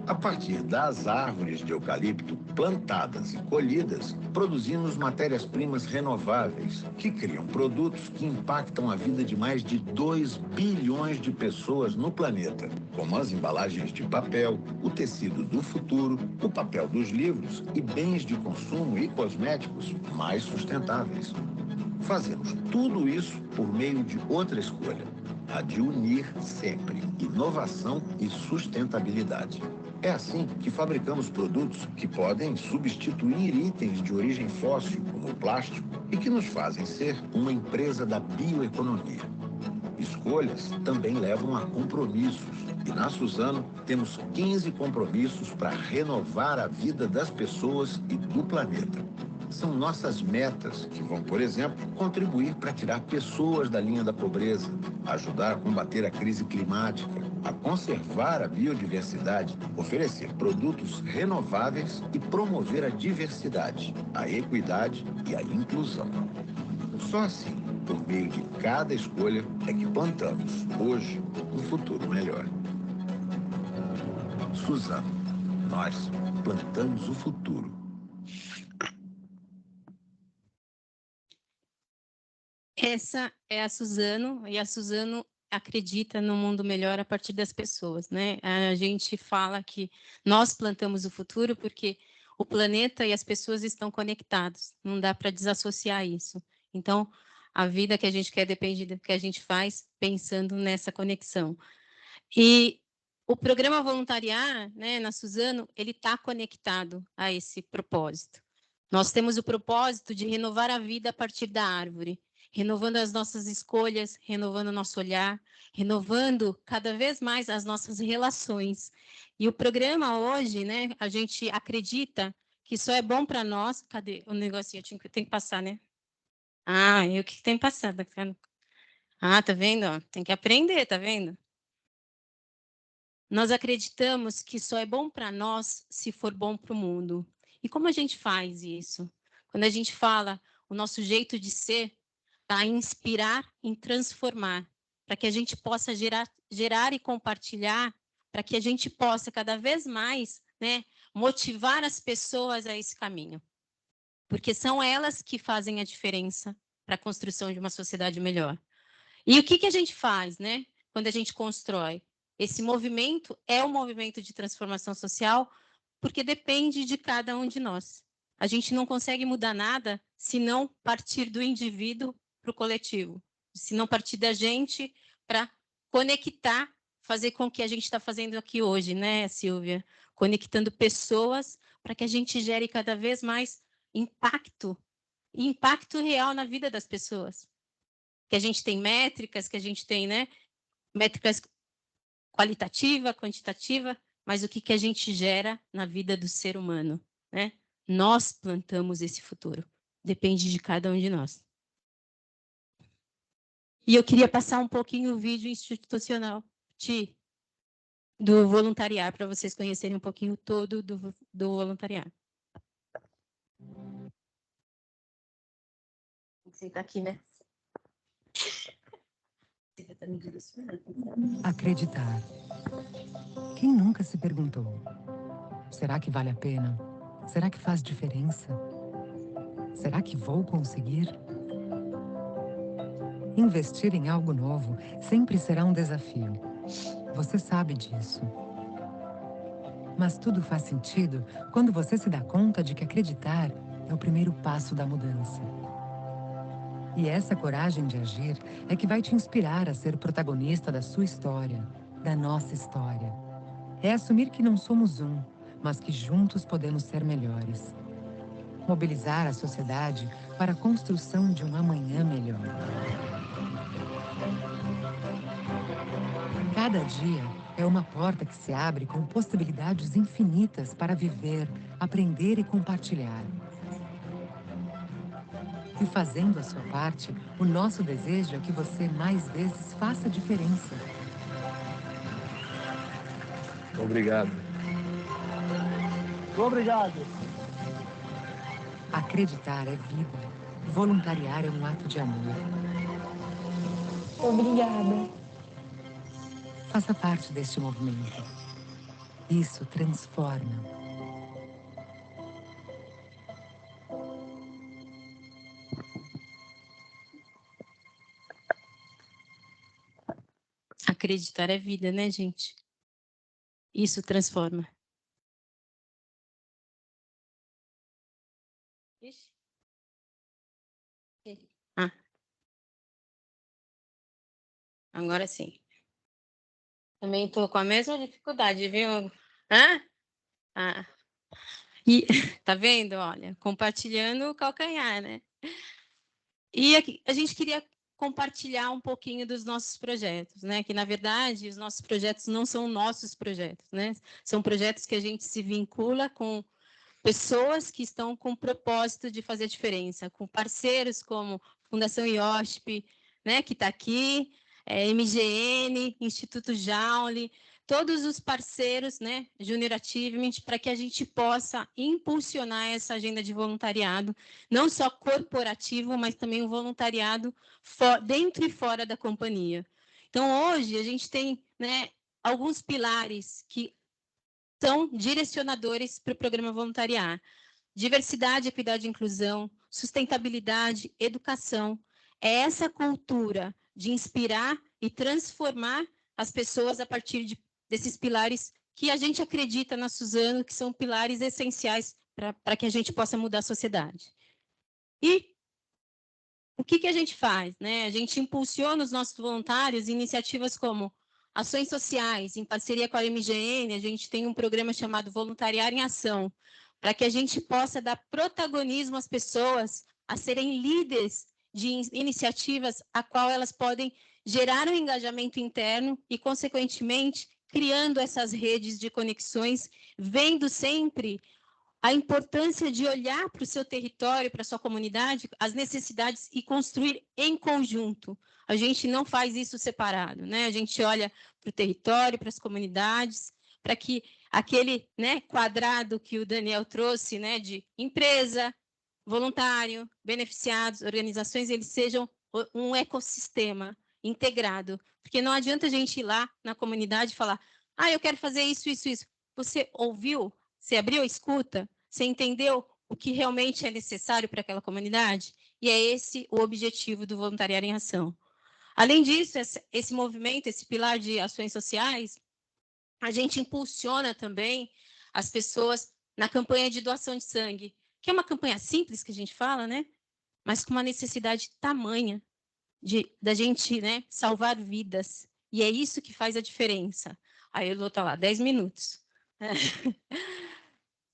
A partir das árvores de eucalipto plantadas e colhidas, produzimos matérias-primas renováveis, que criam produtos que impactam a vida de mais de 2 bilhões de pessoas no planeta, como as embalagens de papel, o tecido do futuro, o papel dos livros e bens de consumo e cosméticos mais sustentáveis. Fazemos tudo isso por meio de outra escolha, a de unir sempre inovação e sustentabilidade. É assim que fabricamos produtos que podem substituir itens de origem fóssil, como o plástico, e que nos fazem ser uma empresa da bioeconomia. Escolhas também levam a compromissos, e na Suzano temos 15 compromissos para renovar a vida das pessoas e do planeta. São nossas metas que vão, por exemplo, contribuir para tirar pessoas da linha da pobreza, ajudar a combater a crise climática, a conservar a biodiversidade, oferecer produtos renováveis e promover a diversidade, a equidade e a inclusão. Só assim, por meio de cada escolha, é que plantamos, hoje, um futuro melhor. Suzano, nós plantamos o futuro. Essa é a Suzano, e a Suzano acredita no mundo melhor a partir das pessoas, né? A gente fala que nós plantamos o futuro porque o planeta e as pessoas estão conectados, não dá para desassociar isso. Então, a vida que a gente quer depende do que a gente faz pensando nessa conexão. E o programa Voluntariar, né, na Suzano, ele está conectado a esse propósito. Nós temos o propósito de renovar a vida a partir da árvore, renovando as nossas escolhas, renovando o nosso olhar, renovando cada vez mais as nossas relações. E o programa hoje, né, a gente acredita que só é bom para nós. Cadê o negocinho? Tem que passar, né? Ah, eu que tenho que passar. Ah, tá vendo? Ó, tem que aprender, tá vendo? Nós acreditamos que só é bom para nós se for bom para o mundo. E como a gente faz isso? Quando a gente fala o nosso jeito de ser, tá? Inspirar, em transformar, para que a gente possa gerar e compartilhar, para que a gente possa cada vez mais, né, motivar as pessoas a esse caminho. Porque são elas que fazem a diferença para a construção de uma sociedade melhor. E o que a gente faz, né, quando a gente constrói? Esse movimento é um movimento de transformação social, porque depende de cada um de nós. A gente não consegue mudar nada se não partir do indivíduo para o coletivo, se não partir da gente para conectar, fazer com o que a gente está fazendo aqui hoje, né, Silvia? Conectando pessoas para que a gente gere cada vez mais impacto, e impacto real na vida das pessoas. Que a gente tem métricas, que a gente tem, né, métricas qualitativa, quantitativa, mas o que a gente gera na vida do ser humano, né? Nós plantamos esse futuro. Depende de cada um de nós. E eu queria passar um pouquinho o vídeo institucional do voluntariado, para vocês conhecerem um pouquinho todo do voluntariado. Tem que sentar aqui, né? Acreditar. Quem nunca se perguntou? Será que vale a pena? Será que faz diferença? Será que vou conseguir? Investir em algo novo sempre será um desafio. Você sabe disso. Mas tudo faz sentido quando você se dá conta de que acreditar é o primeiro passo da mudança. E essa coragem de agir é que vai te inspirar a ser protagonista da sua história, da nossa história. É assumir que não somos um, mas que juntos podemos ser melhores. Mobilizar a sociedade para a construção de um amanhã melhor. Cada dia é uma porta que se abre com possibilidades infinitas para viver, aprender e compartilhar. E fazendo a sua parte, o nosso desejo é que você mais vezes faça a diferença. Obrigado. Obrigado. Acreditar é vida. Voluntariar é um ato de amor. Obrigada. Faça parte deste movimento. Isso transforma. Acreditar é vida, né, gente? Isso transforma. Ah. Agora sim. Também estou com a mesma dificuldade, viu? Hã? Ah. E, tá vendo? Olha, compartilhando o calcanhar, né? E aqui, a gente queria compartilhar um pouquinho dos nossos projetos, né? Que, na verdade, os nossos projetos não são nossos projetos, né? São projetos que a gente se vincula com pessoas que estão com o propósito de fazer a diferença, com parceiros como Fundação IOSP, né, que está aqui, MGN, Instituto Joule, todos os parceiros, né, Junior Achievement, para que a gente possa impulsionar essa agenda de voluntariado, não só corporativo, mas também o voluntariado dentro e fora da companhia. Então, hoje, a gente tem, né, alguns pilares que são direcionadores para o programa voluntariar. Diversidade, equidade e inclusão, sustentabilidade, educação. É essa cultura de inspirar e transformar as pessoas a partir desses pilares que a gente acredita na Suzano, que são pilares essenciais para que a gente possa mudar a sociedade. E o que a gente faz? Né? A gente impulsiona os nossos voluntários iniciativas como ações sociais, em parceria com a MGN, a gente tem um programa chamado Voluntariar em Ação, para que a gente possa dar protagonismo às pessoas a serem líderes de iniciativas a qual elas podem gerar um engajamento interno e, consequentemente, criando essas redes de conexões, vendo sempre a importância de olhar para o seu território, para a sua comunidade, as necessidades e construir em conjunto. A gente não faz isso separado, né? A gente olha para o território, para as comunidades, para que aquele, né, quadrado que o Daniel trouxe, né, de empresa, voluntário, beneficiados, organizações, eles sejam um ecossistema integrado. Porque não adianta a gente ir lá na comunidade e falar, eu quero fazer isso, isso, isso. Você ouviu? Você abriu a escuta? Você entendeu o que realmente é necessário para aquela comunidade? E é esse o objetivo do Voluntariado em Ação. Além disso, esse movimento, esse pilar de ações sociais, a gente impulsiona também as pessoas na campanha de doação de sangue, que é uma campanha simples que a gente fala, né? Mas com uma necessidade tamanha da gente, né, salvar vidas. E é isso que faz a diferença. Aí eu vou estar lá, 10 minutos.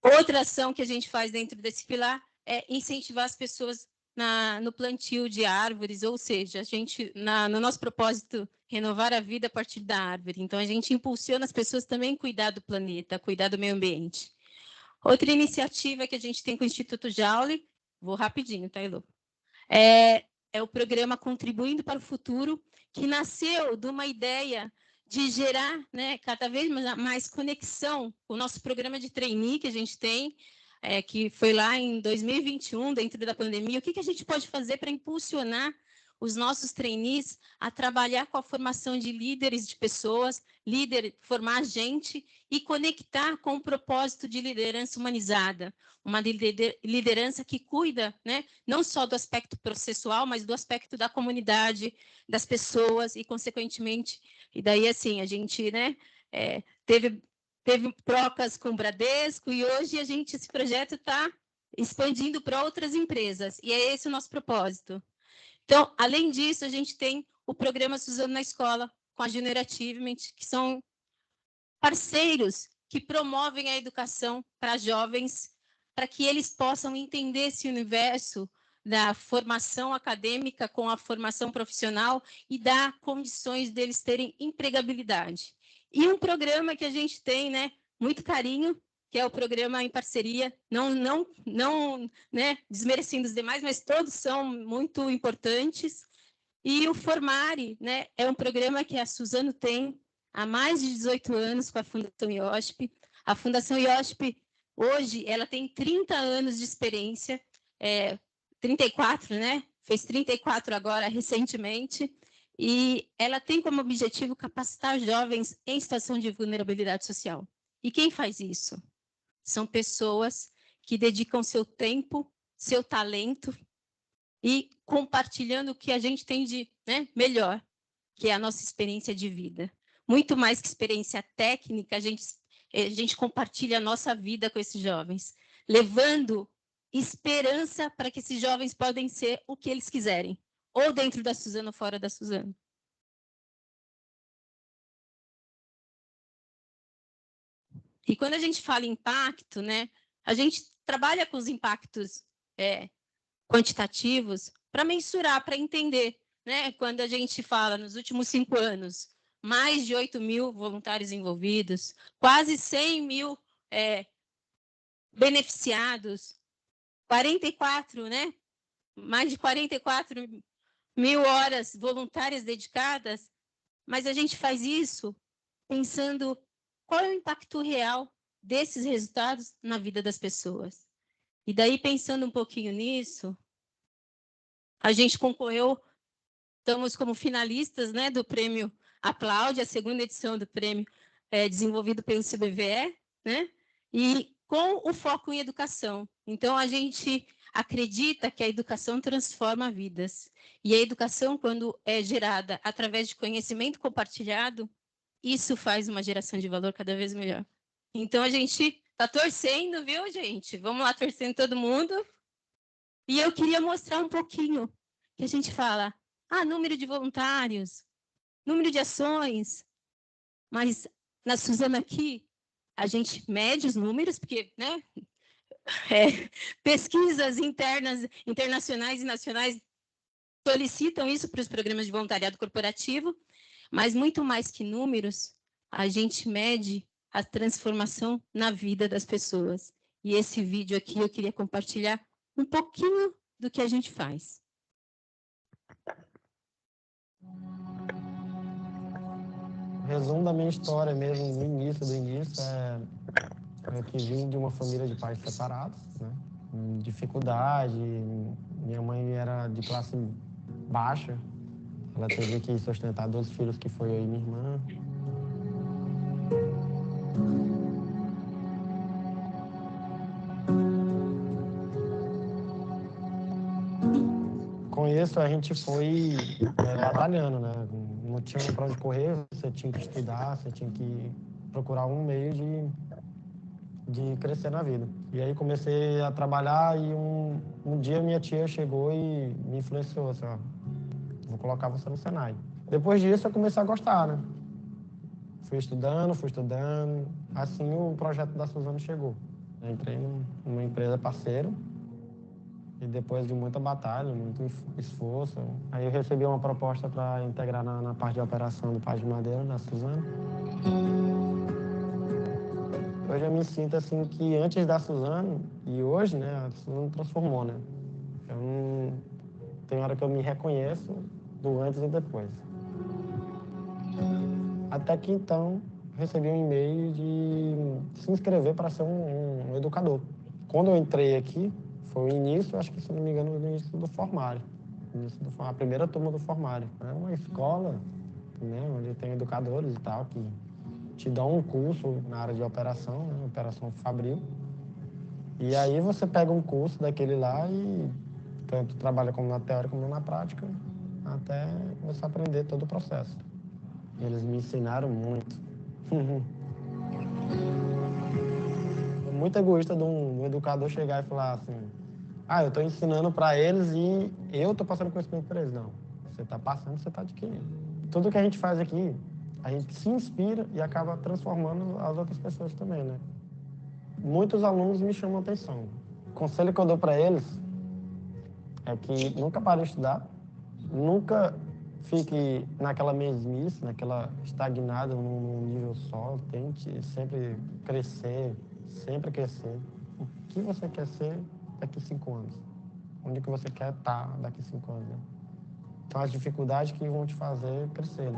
Outra ação que a gente faz dentro desse pilar é incentivar as pessoas no plantio de árvores, ou seja, a gente, no nosso propósito, renovar a vida a partir da árvore. Então, a gente impulsiona as pessoas também a cuidar do planeta, cuidar do meio ambiente. Outra iniciativa que a gente tem com o Instituto Joule, vou rapidinho, tá, Elô? É o programa Contribuindo para o Futuro, que nasceu de uma ideia de gerar, né, cada vez mais conexão com o nosso programa de trainee que a gente tem, que foi lá em 2021, dentro da pandemia. O que a gente pode fazer para impulsionar os nossos trainees a trabalhar com a formação de líderes de pessoas, formar gente e conectar com o propósito de liderança humanizada, uma liderança que cuida, né, não só do aspecto processual, mas do aspecto da comunidade, das pessoas e, consequentemente, e daí, assim, a gente, né, teve trocas com o Bradesco e hoje esse projeto está expandindo para outras empresas e é esse o nosso propósito. Então, além disso, a gente tem o programa Suzano na Escola, com a Junior Achievement, que são parceiros que promovem a educação para jovens, para que eles possam entender esse universo da formação acadêmica com a formação profissional e dar condições deles terem empregabilidade. E um programa que a gente tem, né, muito carinho, que é o programa em parceria, não né, desmerecendo os demais, mas todos são muito importantes. E o Formare, né, é um programa que a Suzano tem há mais de 18 anos com a Fundação IOSP. A Fundação IOSP, hoje, ela tem 30 anos de experiência, 34, né? Fez 34 agora, recentemente. e ela tem como objetivo capacitar jovens em situação de vulnerabilidade social. E quem faz isso? São pessoas que dedicam seu tempo, seu talento e compartilhando o que a gente tem de melhor, que é a nossa experiência de vida. Muito mais que experiência técnica, a gente compartilha a nossa vida com esses jovens, levando esperança para que esses jovens podem ser o que eles quiserem, ou dentro da Suzano ou fora da Suzano. E quando a gente fala em impacto, a gente trabalha com os impactos quantitativos para mensurar, para entender. Quando a gente fala nos últimos 5 anos, mais de 8 mil voluntários envolvidos, quase 100 mil beneficiados, 44, mais de 44 mil horas voluntárias dedicadas, mas a gente faz isso pensando qual é o impacto real desses resultados na vida das pessoas. E daí, pensando um pouquinho nisso, a gente concorreu, estamos como finalistas do Prêmio Aplaude, a segunda edição do prêmio desenvolvido pelo CBVE, e com o foco em educação. Então, a gente acredita que a educação transforma vidas. E a educação, quando é gerada através de conhecimento compartilhado, isso faz uma geração de valor cada vez melhor. Então, a gente está torcendo, viu, gente? Vamos lá, torcendo todo mundo. E eu queria mostrar um pouquinho, que a gente fala, número de voluntários, número de ações, mas na Suzano aqui, a gente mede os números, porque pesquisas internacionais e nacionais solicitam isso para os programas de voluntariado corporativo, mas muito mais que números, a gente mede a transformação na vida das pessoas. E esse vídeo aqui eu queria compartilhar um pouquinho do que a gente faz. Resumo da minha história mesmo, no início do início, eu que vim de uma família de pais separados, dificuldade, minha mãe era de classe baixa, ela teve que sustentar 2 filhos, que foi eu e minha irmã. Com isso, a gente foi batalhando, Não tinha para onde correr, você tinha que estudar, você tinha que procurar um meio de crescer na vida. E aí comecei a trabalhar e um dia minha tia chegou e me influenciou, assim, vou colocar você no Senai. Depois disso, eu comecei a gostar, Fui estudando, assim o projeto da Suzano chegou. Eu entrei numa empresa parceira, e depois de muita batalha, muito esforço, aí eu recebi uma proposta para integrar na parte de operação do Paz de Madeira, na Suzano. Hoje eu me sinto assim que antes da Suzano, e hoje, a Suzano transformou, Tem hora que eu me reconheço do antes e depois. Até que então, recebi um e-mail de se inscrever para ser um educador. Quando eu entrei aqui, foi o início, acho que, se não me engano, no início do formário. A primeira turma do formário. É uma escola, onde tem educadores e tal, que te dão um curso na área de operação, operação fabril. E aí você pega um curso daquele lá e tanto trabalha como na teoria como na prática, até você aprender todo o processo. Eles me ensinaram muito. É muito egoísta de um educador chegar e falar assim, eu estou ensinando para eles e eu estou passando conhecimento para eles. Não, você está passando, você está adquirindo. Tudo que a gente faz aqui, a gente se inspira e acaba transformando as outras pessoas também, Muitos alunos me chamam a atenção. O conselho que eu dou para eles é que nunca parem de estudar, nunca fique naquela mesmice, naquela estagnada num nível só, tente sempre crescer, O que você quer ser daqui 5 anos? Onde que você quer estar daqui 5 anos? Então, as dificuldades que vão te fazer crescer,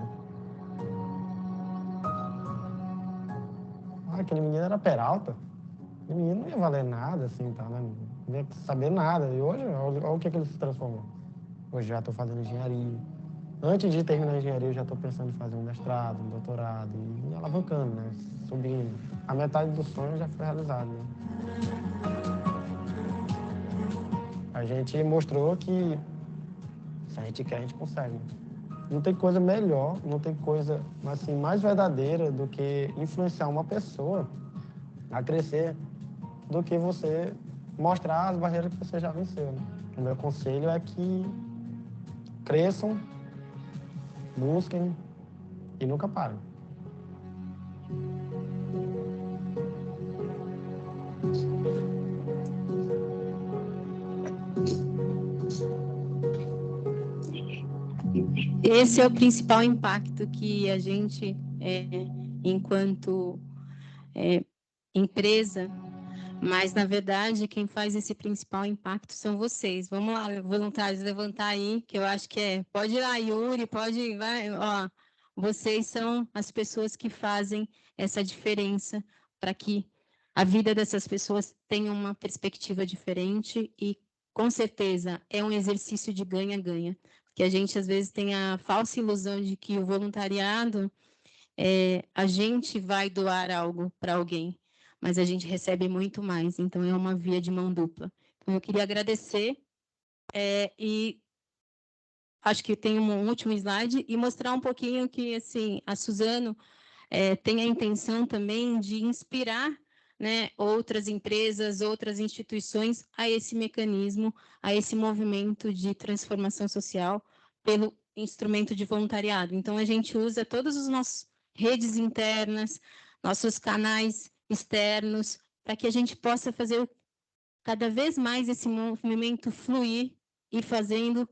aquele menino era Peralta. Aquele menino não ia valer nada, assim, não ia saber nada. E hoje, olha o que ele se transformou. Hoje já estou fazendo engenharia, Antes de terminar a engenharia, eu já estou pensando em fazer um mestrado, um doutorado, e me alavancando, né? Subindo. A metade do sonho já foi realizada, né? A gente mostrou que se a gente quer, a gente consegue. Não tem coisa melhor, não tem coisa assim, mais verdadeira do que influenciar uma pessoa a crescer, do que você mostrar as barreiras que você já venceu, né? O meu conselho é que cresçam, busquem e nunca parem. Esse é o principal impacto que a gente, enquanto empresa, mas, na verdade, quem faz esse principal impacto são vocês. Vamos lá, voluntários, levantar aí, que eu acho que pode ir lá, Yuri, pode ir, vai, ó. Vocês são as pessoas que fazem essa diferença para que a vida dessas pessoas tenha uma perspectiva diferente e, com certeza, é um exercício de ganha-ganha. Porque a gente, às vezes, tem a falsa ilusão de que o voluntariado, a gente vai doar algo para alguém, mas a gente recebe muito mais, então é uma via de mão dupla. Então, eu queria agradecer e acho que tem um último slide e mostrar um pouquinho que, assim, a Suzano tem a intenção também de inspirar, né, outras empresas, outras instituições a esse mecanismo, a esse movimento de transformação social pelo instrumento de voluntariado. Então, a gente usa todas as nossas redes internas, nossos canais externos, para que a gente possa fazer cada vez mais esse movimento fluir e fazendo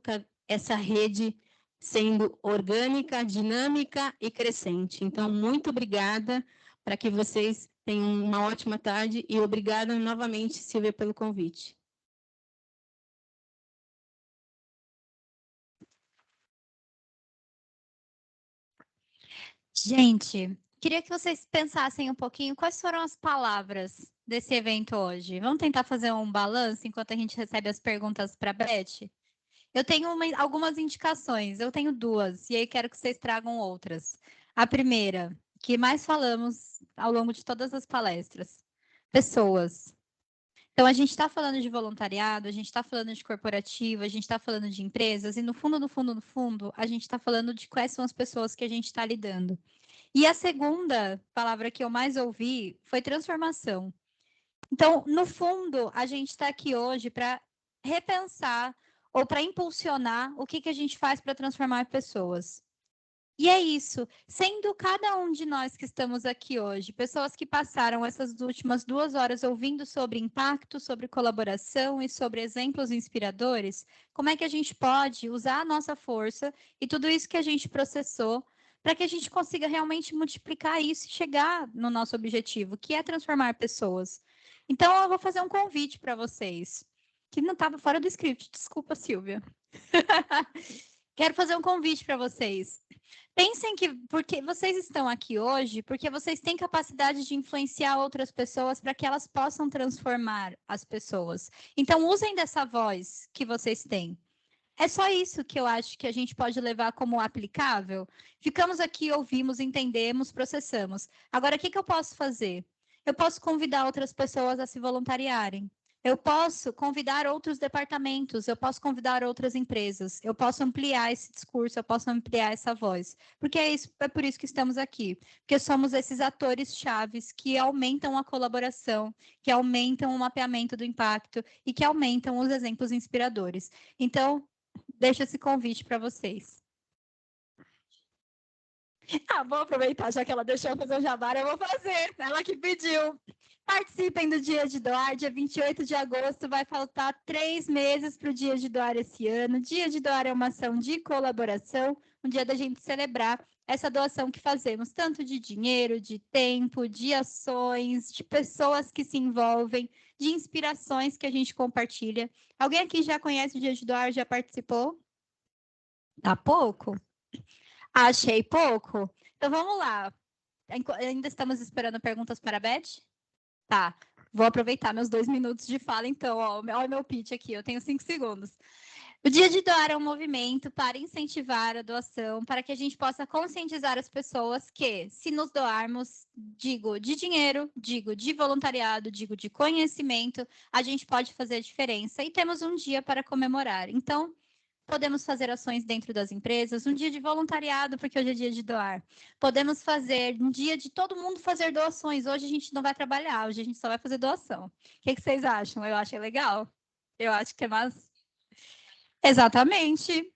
essa rede sendo orgânica, dinâmica e crescente. Então, muito obrigada, para que vocês tenham uma ótima tarde e obrigada novamente, Silvia, pelo convite. Gente, queria que vocês pensassem um pouquinho quais foram as palavras desse evento hoje. Vamos tentar fazer um balanço enquanto a gente recebe as perguntas para a Beth? Eu tenho algumas indicações, eu tenho duas, e aí quero que vocês tragam outras. A primeira, que mais falamos ao longo de todas as palestras, pessoas. Então, a gente está falando de voluntariado, a gente está falando de corporativo, a gente está falando de empresas, e no fundo, a gente está falando de quais são as pessoas que a gente está lidando. E a segunda palavra que eu mais ouvi foi transformação. Então, no fundo, a gente está aqui hoje para repensar ou para impulsionar o que a gente faz para transformar pessoas. E é isso, sendo cada um de nós que estamos aqui hoje, pessoas que passaram essas últimas 2 horas ouvindo sobre impacto, sobre colaboração e sobre exemplos inspiradores, como é que a gente pode usar a nossa força e tudo isso que a gente processou para que a gente consiga realmente multiplicar isso e chegar no nosso objetivo, que é transformar pessoas. Então, eu vou fazer um convite para vocês, que não estava fora do script, desculpa, Silvia. Quero fazer um convite para vocês. Pensem que porque vocês estão aqui hoje, porque vocês têm capacidade de influenciar outras pessoas para que elas possam transformar as pessoas. Então, usem dessa voz que vocês têm. É só isso que eu acho que a gente pode levar como aplicável. Ficamos aqui, ouvimos, entendemos, processamos. Agora, o que eu posso fazer? Eu posso convidar outras pessoas a se voluntariarem. Eu posso convidar outros departamentos, eu posso convidar outras empresas, eu posso ampliar esse discurso, eu posso ampliar essa voz. Porque é por isso que estamos aqui. Porque somos esses atores chaves que aumentam a colaboração, que aumentam o mapeamento do impacto e que aumentam os exemplos inspiradores. Então, deixo esse convite para vocês. Vou aproveitar, já que ela deixou eu fazer o jabá, eu vou fazer. Ela que pediu. Participem do Dia de Doar, dia 28 de agosto, vai faltar 3 meses para o Dia de Doar esse ano. Dia de Doar é uma ação de colaboração, um dia da gente celebrar essa doação que fazemos, tanto de dinheiro, de tempo, de ações, de pessoas que se envolvem, de inspirações que a gente compartilha. Alguém aqui já conhece o Dia de Doar, já participou? Tá pouco? Achei pouco? Então vamos lá. Ainda estamos esperando perguntas para a Beth? Tá, vou aproveitar meus 2 minutos de fala, então. Olha o meu pitch aqui, eu tenho 5 segundos. O Dia de Doar é um movimento para incentivar a doação, para que a gente possa conscientizar as pessoas que, se nos doarmos, digo de dinheiro, digo de voluntariado, digo de conhecimento, a gente pode fazer a diferença e temos um dia para comemorar. Então, podemos fazer ações dentro das empresas, um dia de voluntariado, porque hoje é dia de doar. Podemos fazer um dia de todo mundo fazer doações. Hoje a gente não vai trabalhar, hoje a gente só vai fazer doação. O que vocês acham? Eu achei legal. Eu acho que é mais... Exatamente.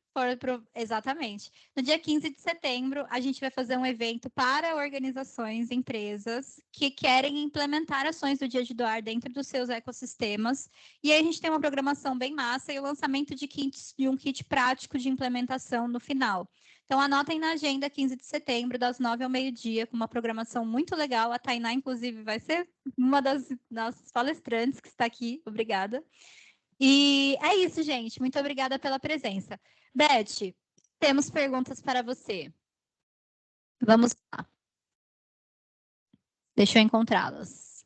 Exatamente. No dia 15 de setembro, a gente vai fazer um evento para organizações, empresas que querem implementar ações do Dia de Doar dentro dos seus ecossistemas. E aí a gente tem uma programação bem massa e o lançamento de um kit prático de implementação no final. Então, anotem na agenda 15 de setembro, das 9 ao meio-dia, com uma programação muito legal. A Tainá, inclusive, vai ser uma das nossas palestrantes que está aqui. Obrigada. E é isso, gente. Muito obrigada pela presença. Beth, temos perguntas para você. Vamos lá. Deixa eu encontrá-las.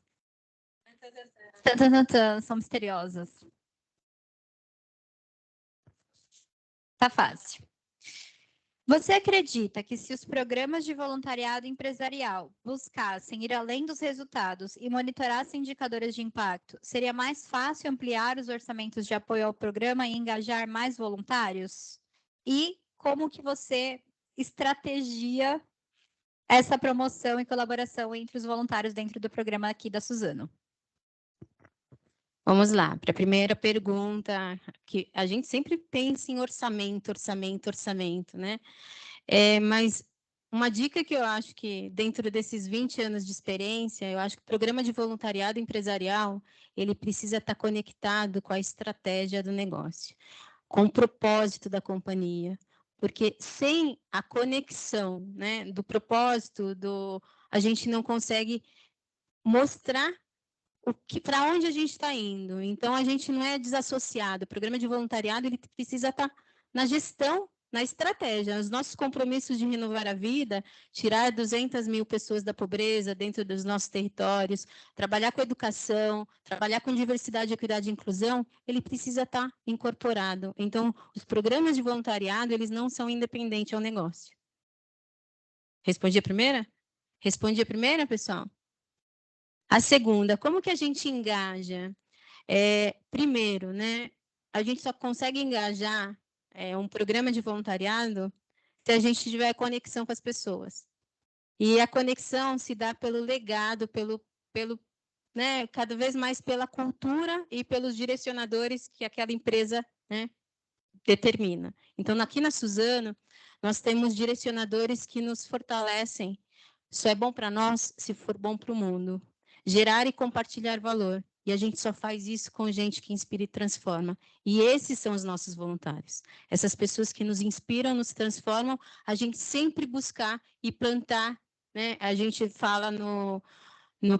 São misteriosas. Tá fácil. Você acredita que se os programas de voluntariado empresarial buscassem ir além dos resultados e monitorassem indicadores de impacto, seria mais fácil ampliar os orçamentos de apoio ao programa e engajar mais voluntários? E como que você estrategia essa promoção e colaboração entre os voluntários dentro do programa aqui da Suzano? Vamos lá, para a primeira pergunta, que a gente sempre pensa em orçamento, né? Mas uma dica que eu acho que, dentro desses 20 anos de experiência, eu acho que o programa de voluntariado empresarial, ele precisa estar conectado com a estratégia do negócio, com o propósito da companhia, porque sem a conexão, né, do propósito, a gente não consegue mostrar para onde a gente está indo. Então, a gente não é desassociado. O programa de voluntariado ele precisa estar na gestão, na estratégia. Os nossos compromissos de renovar a vida, tirar 200 mil pessoas da pobreza dentro dos nossos territórios, trabalhar com educação, trabalhar com diversidade, equidade e inclusão, ele precisa estar incorporado. Então, os programas de voluntariado, eles não são independentes ao negócio. Respondi a primeira? Respondi a primeira, pessoal? A segunda, como que a gente engaja? Primeiro, né, a gente só consegue engajar um programa de voluntariado se a gente tiver conexão com as pessoas. E a conexão se dá pelo legado, né, cada vez mais pela cultura e pelos direcionadores que aquela empresa, né, determina. Então, aqui na Suzano, nós temos direcionadores que nos fortalecem. Isso é bom para nós se for bom para o mundo. Gerar e compartilhar valor. E a gente só faz isso com gente que inspira e transforma. E esses são os nossos voluntários. Essas pessoas que nos inspiram, nos transformam, a gente sempre buscar e plantar, né? A gente fala no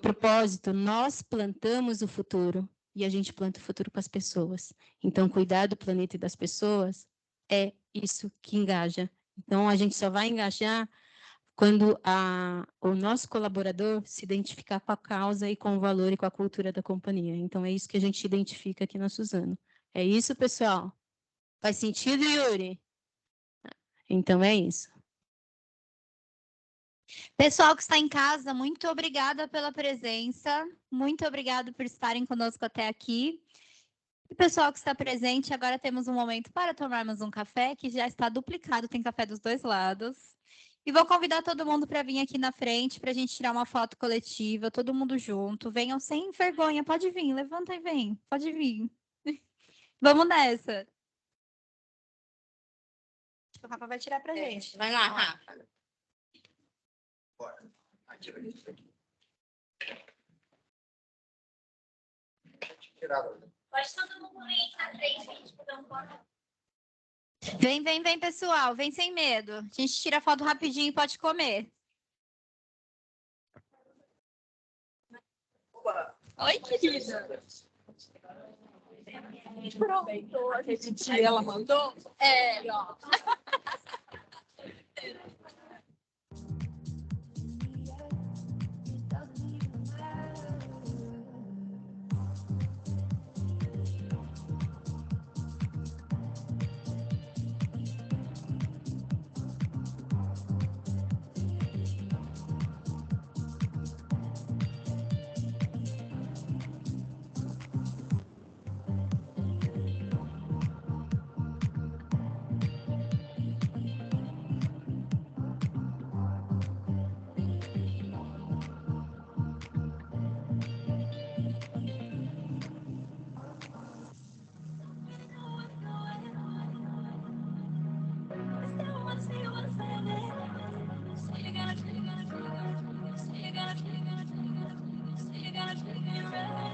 propósito, nós plantamos o futuro e a gente planta o futuro com as pessoas. Então, cuidar do planeta e das pessoas é isso que engaja. Então, a gente só vai engajar quando o nosso colaborador se identificar com a causa e com o valor e com a cultura da companhia. Então, é isso que a gente identifica aqui na Suzano. É isso, pessoal? Faz sentido, Yuri? Então, é isso. Pessoal que está em casa, muito obrigada pela presença. Muito obrigada por estarem conosco até aqui. E pessoal que está presente, agora temos um momento para tomarmos um café, que já está duplicado, tem café dos dois lados. E vou convidar todo mundo para vir aqui na frente para a gente tirar uma foto coletiva, todo mundo junto. Venham sem vergonha, pode vir, levanta e vem, pode vir. Vamos nessa. O Rafa vai tirar para a gente. Vai lá, Rafa. Bora. Pode todo mundo vir na frente, gente. Vem, pessoal. Vem sem medo. A gente tira a foto rapidinho e pode comer. Oi, querida. Aproveitou aquele dia, ela mandou? Ó. viver.